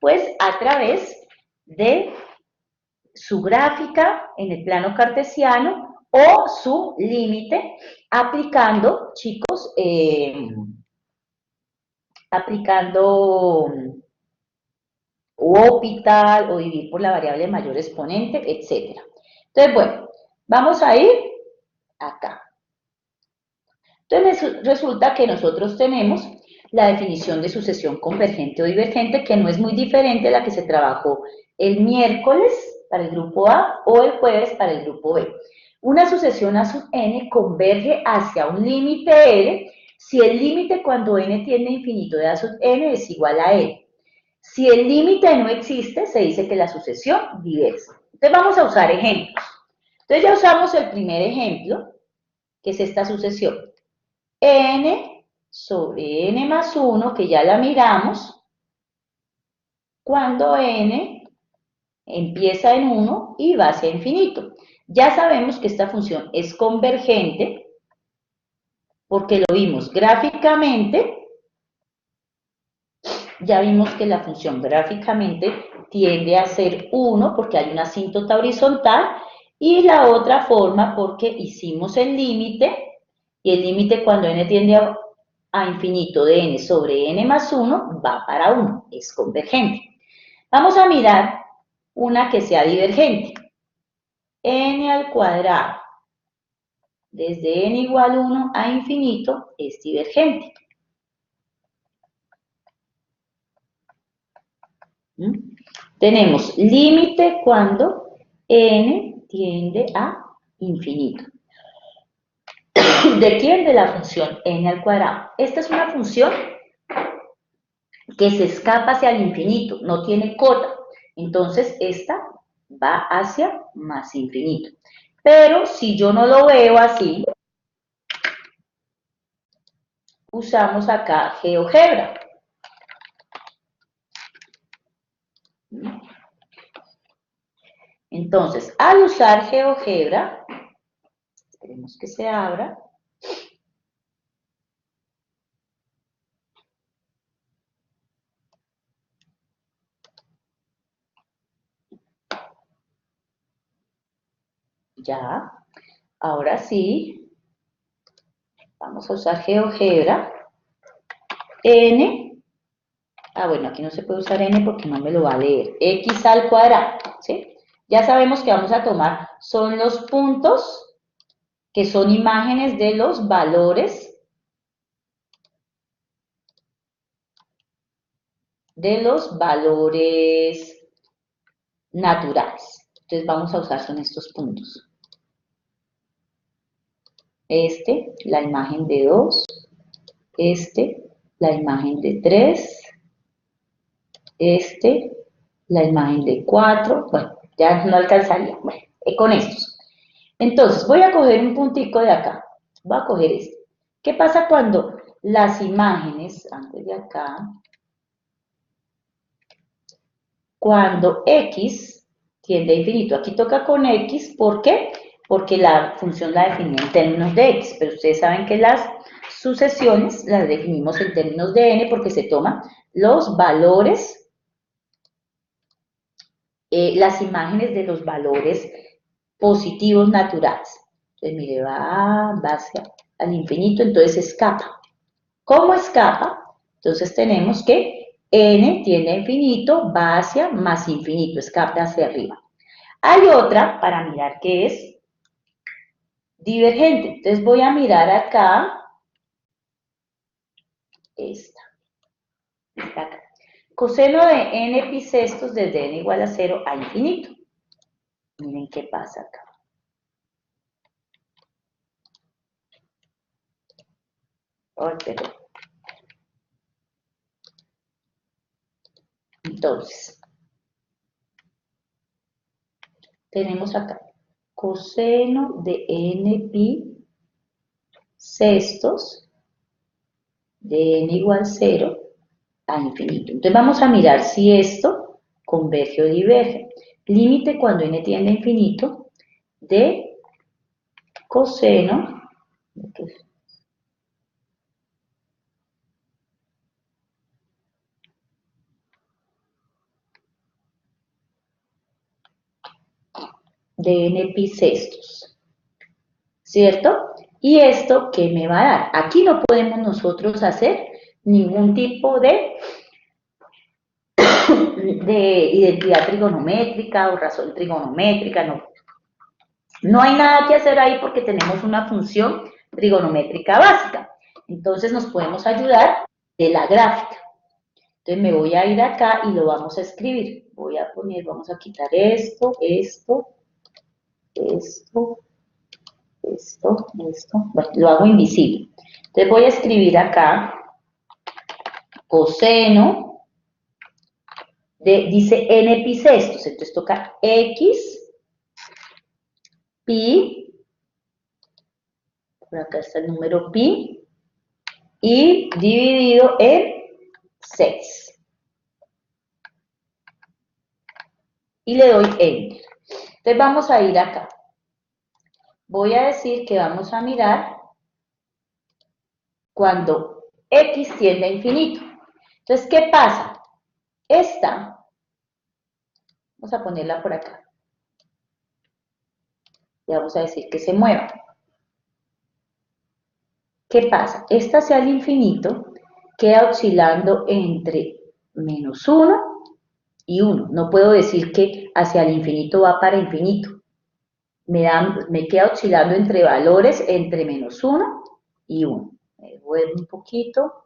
pues a través de su gráfica en el plano cartesiano o su límite, aplicando, chicos, o Hopital o dividir por la variable de mayor exponente, etc. Entonces, bueno, vamos a ir acá. Entonces, resulta que nosotros tenemos la definición de sucesión convergente o divergente, que no es muy diferente a la que se trabajó el miércoles para el grupo A o el jueves para el grupo B. Una sucesión A sub n converge hacia un límite L si el límite cuando n tiende a infinito de A sub n es igual a L. Si el límite no existe, se dice que la sucesión diverge. Entonces vamos a usar ejemplos. Entonces ya usamos el primer ejemplo, que es esta sucesión. N sobre n más 1, que ya la miramos, cuando n empieza en 1 y va hacia infinito. Ya sabemos que esta función es convergente, porque lo vimos gráficamente. Ya vimos que la función gráficamente tiende a ser 1 porque hay una asíntota horizontal y la otra forma porque hicimos el límite y el límite cuando n tiende a infinito de n sobre n más 1 va para 1, es convergente. Vamos a mirar una que sea divergente. N al cuadrado desde n igual a 1 a infinito es divergente. Tenemos límite cuando n tiende a infinito. ¿De quién? De la función n al cuadrado. Esta es una función que se escapa hacia el infinito, no tiene cota. Entonces, esta va hacia más infinito. Pero si yo no lo veo así, usamos acá GeoGebra. Entonces, al usar GeoGebra, esperemos que se abra. Ya, ahora sí, vamos a usar GeoGebra. N, bueno, aquí no se puede usar N porque no me lo va a leer. X al cuadrado, ¿sí? Ya sabemos que vamos a tomar, son los puntos que son imágenes de los valores naturales. Entonces vamos a usar son estos puntos. La imagen de 2, la imagen de 3, la imagen de 4, bueno, ya no alcanzaría, bueno, con estos. Entonces, voy a coger un puntico de acá, voy a coger este. ¿Qué pasa cuando las imágenes, antes de acá, cuando X tiende a infinito? Aquí toca con X, ¿por qué? Porque la función la definí en términos de X, pero ustedes saben que las sucesiones las definimos en términos de N porque se toman los valores, las imágenes de los valores positivos naturales. Entonces, mire, va hacia al infinito, entonces escapa. ¿Cómo escapa? Entonces tenemos que n tiende a infinito, va hacia más infinito, escapa hacia arriba. Hay otra para mirar que es divergente. Entonces voy a mirar acá, esta acá. Coseno de n pi sextos desde n igual a 0 a infinito. Miren qué pasa acá. Oh, perdón. Entonces, tenemos acá coseno de n pi sextos de n igual a 0 a infinito. Entonces vamos a mirar si esto converge o diverge. Límite cuando n tiende a infinito de coseno de n pi sextos, ¿cierto? ¿Y esto qué me va a dar? Aquí no podemos nosotros hacer ningún tipo de identidad trigonométrica o razón trigonométrica, no. No hay nada que hacer ahí porque tenemos una función trigonométrica básica. Entonces nos podemos ayudar de la gráfica. Entonces me voy a ir acá y lo vamos a escribir. Voy a poner, vamos a quitar esto, bueno, lo hago invisible. Entonces voy a escribir acá coseno dice n pi sextos, entonces toca x pi, por acá está el número pi, y dividido en 6. Y le doy enter. Entonces vamos a ir acá. Voy a decir que vamos a mirar cuando x tiende a infinito. Entonces, ¿qué pasa? Esta, vamos a ponerla por acá. Y vamos a decir que se mueva. ¿Qué pasa? Esta hacia el infinito queda oscilando entre -1 y 1. No puedo decir que hacia el infinito va para infinito. Me queda oscilando entre valores entre -1 y 1. Me vuelvo un poquito.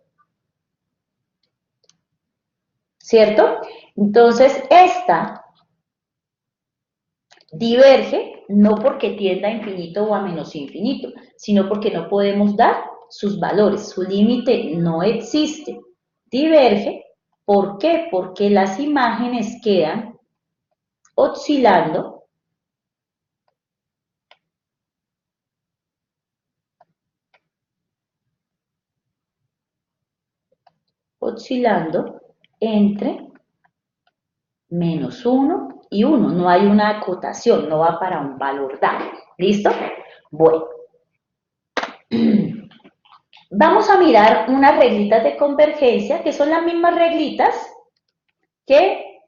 ¿Cierto? Entonces, esta diverge no porque tienda a infinito o a menos infinito, sino porque no podemos dar sus valores, su límite no existe. Diverge, ¿por qué? Porque las imágenes quedan oscilando oscilando entre -1 y 1. No hay una acotación, no va para un valor dado. ¿Listo? Bueno. Vamos a mirar unas reglitas de convergencia, que son las mismas reglitas que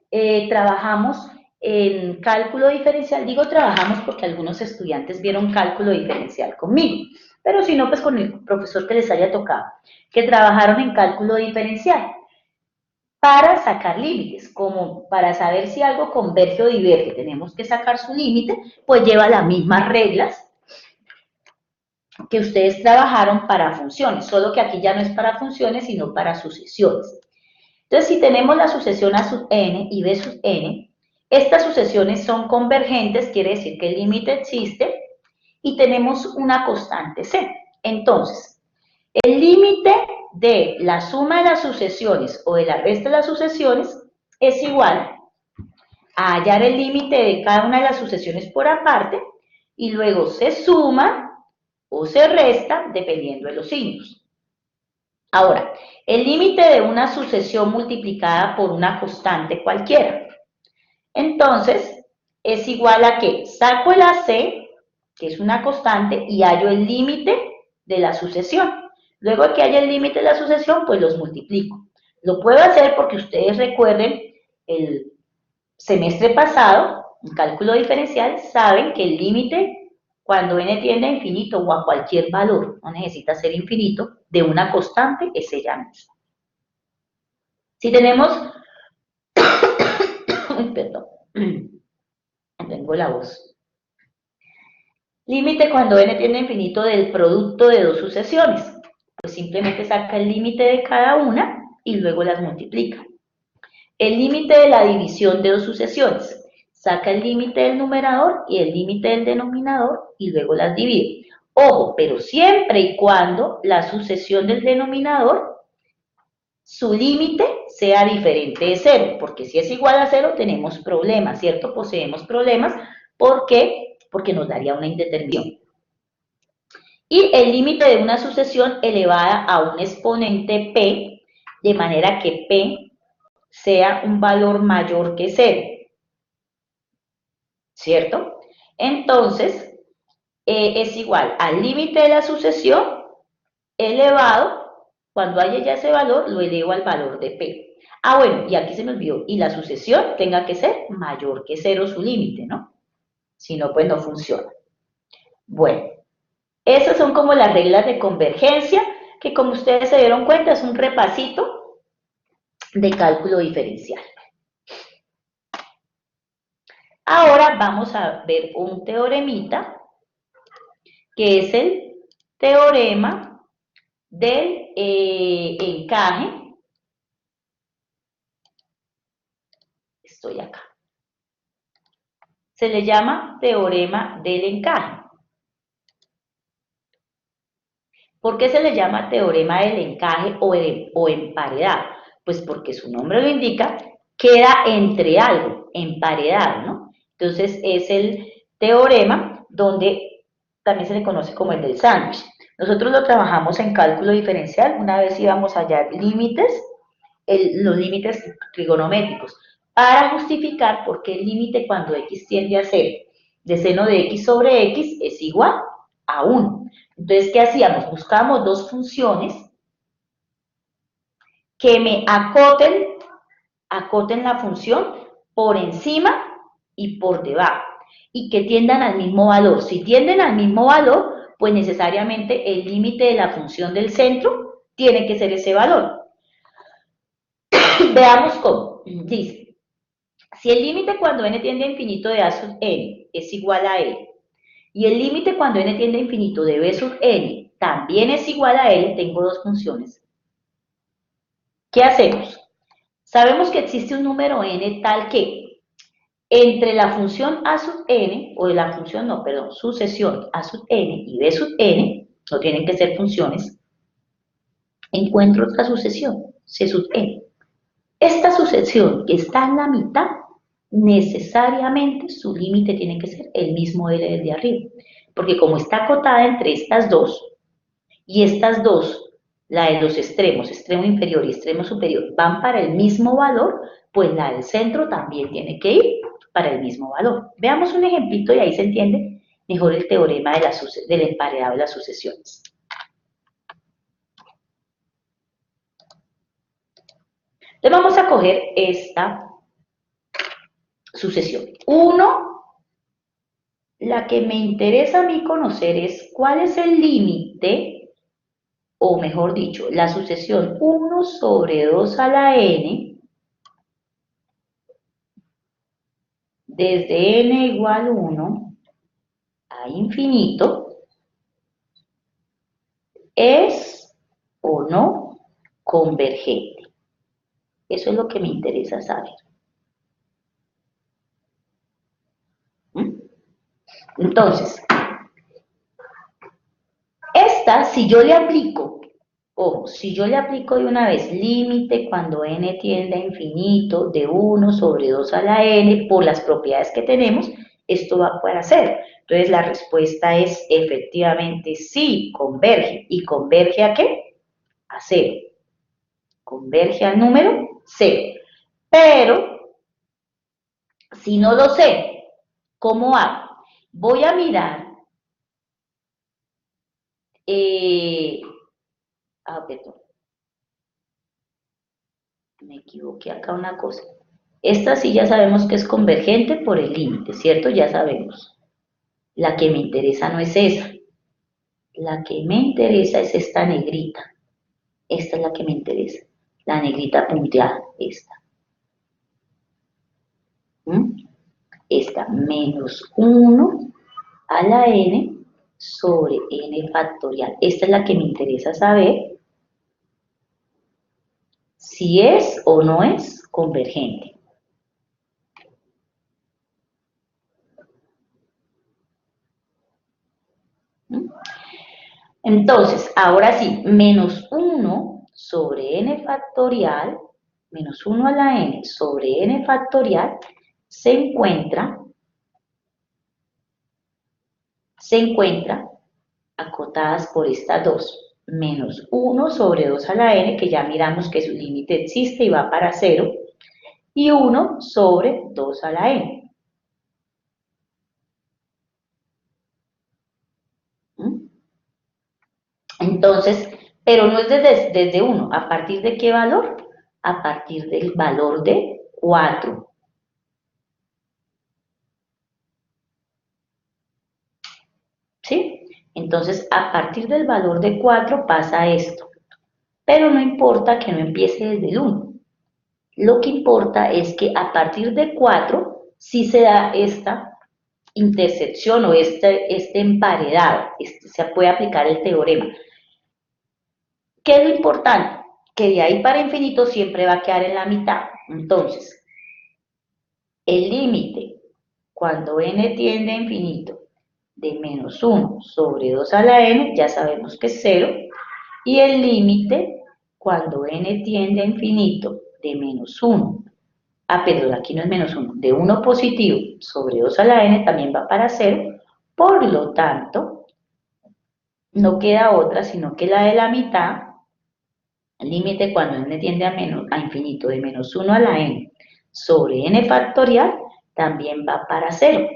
trabajamos en cálculo diferencial. Digo trabajamos porque algunos estudiantes vieron cálculo diferencial conmigo, pero si no, pues con el profesor que les haya tocado, que trabajaron en cálculo diferencial para sacar límites, como para saber si algo converge o diverge, tenemos que sacar su límite, pues lleva las mismas reglas que ustedes trabajaron para funciones, solo que aquí ya no es para funciones, sino para sucesiones. Entonces, si tenemos la sucesión A sub n y B sub n, estas sucesiones son convergentes, quiere decir que el límite existe, y tenemos una constante C. Entonces, el límite de la suma de las sucesiones o de la resta de las sucesiones es igual a hallar el límite de cada una de las sucesiones por aparte, y luego se suma o se resta dependiendo de los signos. Ahora, el límite de una sucesión multiplicada por una constante cualquiera. Entonces, es igual a que saco el AC, que es una constante, y hallo el límite de la sucesión. Luego de que haya el límite de la sucesión, pues los multiplico. Lo puedo hacer porque ustedes recuerden el semestre pasado, en cálculo diferencial, saben que el límite cuando n tiende a infinito o a cualquier valor, no necesita ser infinito, de una constante es ella misma. Si tenemos, perdón, tengo la voz. Límite cuando n tiende a infinito del producto de dos sucesiones, pues simplemente saca el límite de cada una y luego las multiplica. El límite de la división de dos sucesiones, saca el límite del numerador y el límite del denominador y luego las divide. Ojo, pero siempre y cuando la sucesión del denominador, su límite sea diferente de 0, porque si es igual a 0 tenemos problemas, ¿cierto? Poseemos problemas, ¿por qué? Porque nos daría una indeterminación. Y el límite de una sucesión elevada a un exponente p, de manera que p sea un valor mayor que 0. ¿Cierto? Entonces, es igual al límite de la sucesión elevado, cuando haya ya ese valor, lo elevo al valor de p. Ah, bueno, y aquí se me olvidó, y la sucesión tenga que ser mayor que 0 su límite, ¿no? Si no, pues no funciona. Bueno, esas son como las reglas de convergencia, que como ustedes se dieron cuenta, es un repasito de cálculo diferencial. Ahora vamos a ver un teoremita, que es el teorema del encaje. Estoy acá. Se le llama teorema del encaje. ¿Por qué se le llama teorema del encaje o emparedado? Pues porque su nombre lo indica, queda entre algo, emparedado, ¿no? Entonces es el teorema donde también se le conoce como el del sándwich. Nosotros lo trabajamos en cálculo diferencial, una vez íbamos a hallar límites, los límites trigonométricos, para justificar por qué el límite cuando x tiende a 0 de seno de x sobre x es igual a 1. Entonces, ¿qué hacíamos? Buscábamos dos funciones que me acoten la función por encima y por debajo, y que tiendan al mismo valor. Si tienden al mismo valor, pues necesariamente el límite de la función del centro tiene que ser ese valor. Veamos cómo. Dice, si el límite cuando n tiende a infinito de a sub n es igual a L, y el límite cuando n tiende a infinito de b sub n también es igual a L, tengo dos funciones. ¿Qué hacemos? Sabemos que existe un número n tal que entre la función a sub n, o de la función, no, perdón, sucesión a sub n y b sub n, no tienen que ser funciones, encuentro otra sucesión, c sub n. Esta sucesión que está en la mitad, necesariamente su límite tiene que ser el mismo L del de arriba, porque como está acotada entre estas dos, y estas dos la de los extremos, extremo inferior y extremo superior, van para el mismo valor, pues la del centro también tiene que ir para el mismo valor. Veamos un ejemplito y ahí se entiende mejor el teorema del emparedado de las sucesiones. Entonces vamos a coger esta sucesión. 1, la que me interesa a mí conocer es cuál es el límite, o mejor dicho, la sucesión 1 sobre 2 a la n, desde n igual 1 a infinito, ¿es o no convergente? Eso es lo que me interesa saber. Entonces, esta, si yo le aplico, ojo, si yo le aplico de una vez límite cuando n tiende a infinito de 1 sobre 2 a la n, por las propiedades que tenemos, esto va a poder hacer. Entonces, la respuesta es efectivamente sí, converge. ¿Y converge a qué? A 0. Converge al número 0. Pero, si no lo sé, ¿cómo hago? Voy a mirar, perdón, me equivoqué acá una cosa. Esta sí ya sabemos que es convergente por el límite, ¿cierto? Ya sabemos. La que me interesa no es esa. La que me interesa es esta negrita. Esta es la que me interesa. La negrita punteada, esta. Esta, menos 1 a la n sobre n factorial. Esta es la que me interesa saber si es o no es convergente. Entonces, ahora sí, menos 1 sobre n factorial, menos 1 a la n sobre n factorial, se encuentra acotadas por estas dos, menos 1 sobre 2 a la n, que ya miramos que su límite existe y va para 0, y 1 sobre 2 a la n. Entonces, pero no es desde 1, ¿a partir de qué valor? A partir del valor de 4. ¿Sí? Entonces, a partir del valor de 4 pasa esto. Pero no importa que no empiece desde el 1. Lo que importa es que a partir de 4 sí se da esta intersección o este emparedado. Se puede aplicar el teorema. ¿Qué es lo importante? Que de ahí para infinito siempre va a quedar en la mitad. Entonces, el límite cuando n tiende a infinito de menos 1 sobre 2 a la n, ya sabemos que es 0, y el límite cuando n tiende a infinito de menos 1, perdón, aquí no es menos 1, de 1 positivo sobre 2 a la n también va para 0, por lo tanto, no queda otra sino que la de la mitad, el límite cuando n tiende a infinito de menos 1 a la n sobre n factorial también va para 0.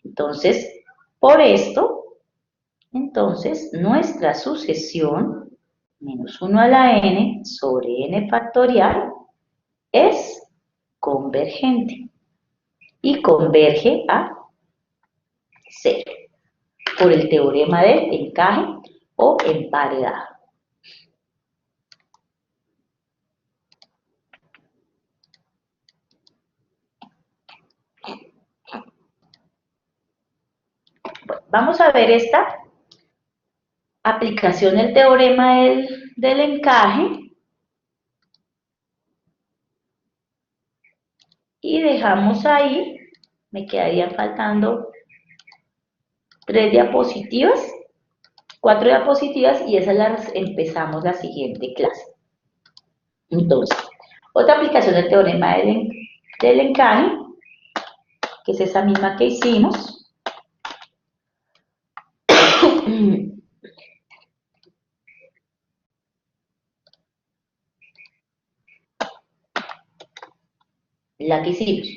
Entonces, por esto, entonces nuestra sucesión menos 1 a la n sobre n factorial es convergente y converge a 0 por el teorema del encaje o emparedado. Bueno, vamos a ver esta aplicación del teorema del encaje y dejamos ahí, me quedarían faltando 3 diapositivas, 4 diapositivas y esas las empezamos la siguiente clase. Entonces, otra aplicación del teorema del encaje, que es esa misma que hicimos. la que hicimos.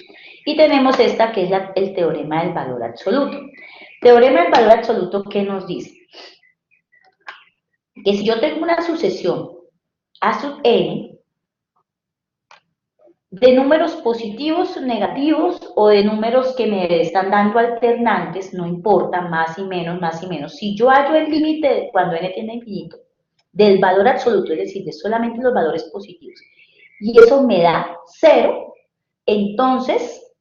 Y tenemos esta que es el teorema del valor absoluto. Teorema del valor absoluto, ¿qué nos dice? Que si yo tengo una sucesión A sub n de números positivos, negativos o de números que me están dando alternantes, no importa, más y menos, si yo hallo el límite cuando n tiende a infinito del valor absoluto, es decir, de solamente los valores positivos, y eso me da 0, entonces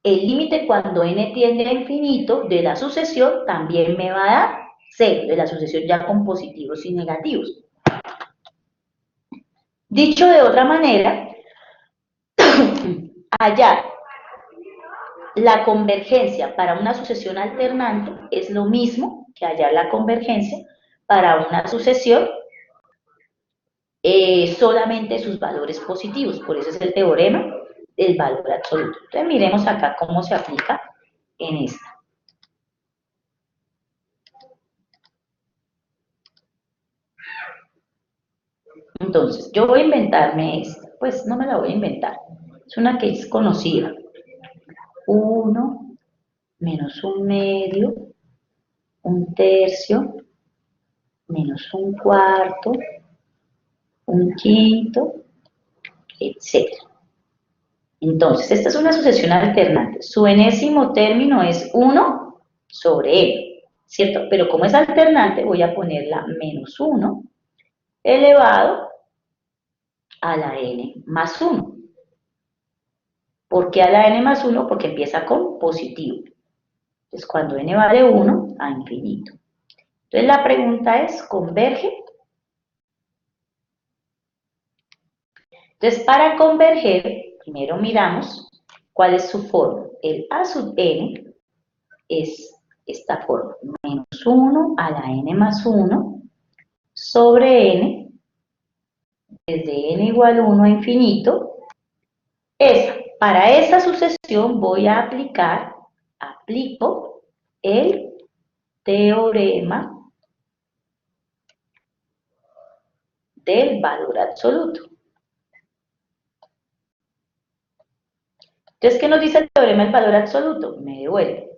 el límite cuando n tiende a infinito de la sucesión también me va a dar 0, de la sucesión ya con positivos y negativos. Dicho de otra manera, hallar la convergencia para una sucesión alternante es lo mismo que hallar la convergencia para una sucesión solamente sus valores positivos. Por eso es el teorema del valor absoluto. Entonces miremos acá cómo se aplica en esta. Entonces, yo voy a inventarme esta. Pues no me la voy a inventar. Es una que es conocida. 1 menos 1/2, 1/3, menos 1/4, 1/5, etc. Entonces, esta es una sucesión alternante. Su enésimo término es 1 sobre n, ¿cierto? Pero como es alternante, voy a ponerla menos 1 elevado a la n más 1. ¿Por qué a la n más 1? Porque empieza con positivo. Entonces, cuando n va de 1 a infinito. Entonces, la pregunta es, ¿converge? Entonces, para converger, primero miramos cuál es su forma. El a sub n es esta forma, menos 1 a la n más 1 sobre n, desde n igual 1 a infinito. Para esa sucesión voy a aplico el teorema del valor absoluto. Entonces, ¿qué nos dice el teorema del valor absoluto? Me devuelve.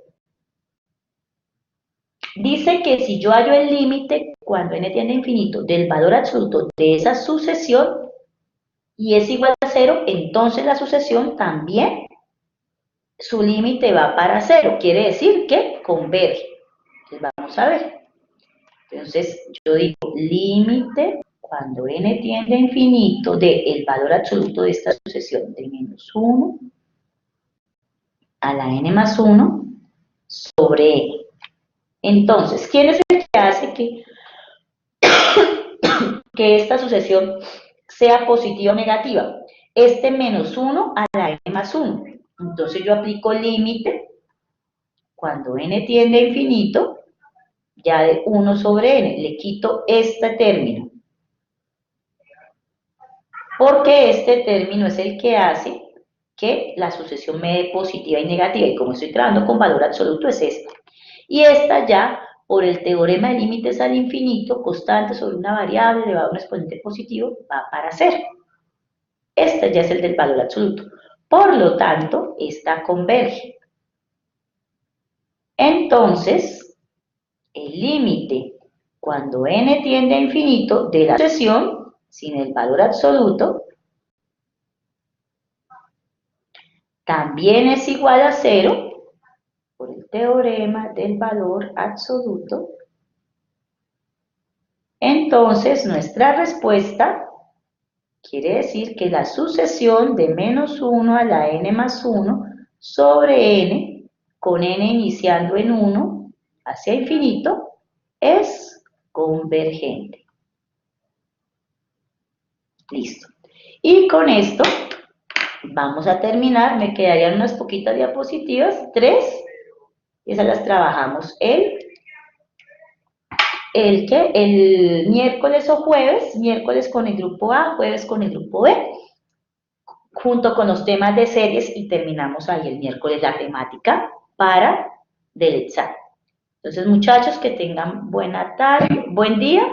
Dice que si yo hallo el límite cuando n tiende a infinito del valor absoluto de esa sucesión y es igual a 0, entonces la sucesión también, su límite va para 0. Quiere decir que converge. Entonces, vamos a ver. Entonces, yo digo límite cuando n tiende a infinito del valor absoluto de esta sucesión de menos 1 a la n más 1 sobre n. Entonces, ¿quién es el que hace que esta sucesión sea positiva o negativa? Este menos 1 a la n más 1. Entonces yo aplico límite cuando n tiende a infinito, ya de 1 sobre n. Le quito este término. Porque este término es el que hace que la sucesión me dé positiva y negativa. Y como estoy trabajando con valor absoluto, es esta. Y esta ya, por el teorema de límites al infinito, constante sobre una variable elevado a un exponente positivo, va para 0. Este ya es el del valor absoluto. Por lo tanto, esta converge. Entonces, el límite cuando n tiende a infinito de la sucesión, sin el valor absoluto, también es igual a 0, por el teorema del valor absoluto. Entonces, nuestra respuesta quiere decir que la sucesión de menos 1 a la n más 1 sobre n, con n iniciando en 1 hacia infinito, es convergente. Listo. Y con esto vamos a terminar. Me quedarían unas poquitas diapositivas, 3, y esas las trabajamos el miércoles o jueves, miércoles con el grupo A, jueves con el grupo B, junto con los temas de series, y terminamos ahí el miércoles la temática para del examen. Entonces, muchachos, que tengan buena tarde, buen día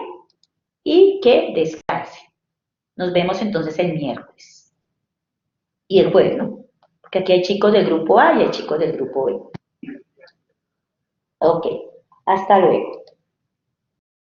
y que descansen. Nos vemos entonces el miércoles y el jueves, ¿no? que aquí hay chicos del grupo A y hay chicos del grupo B. Ok, hasta luego.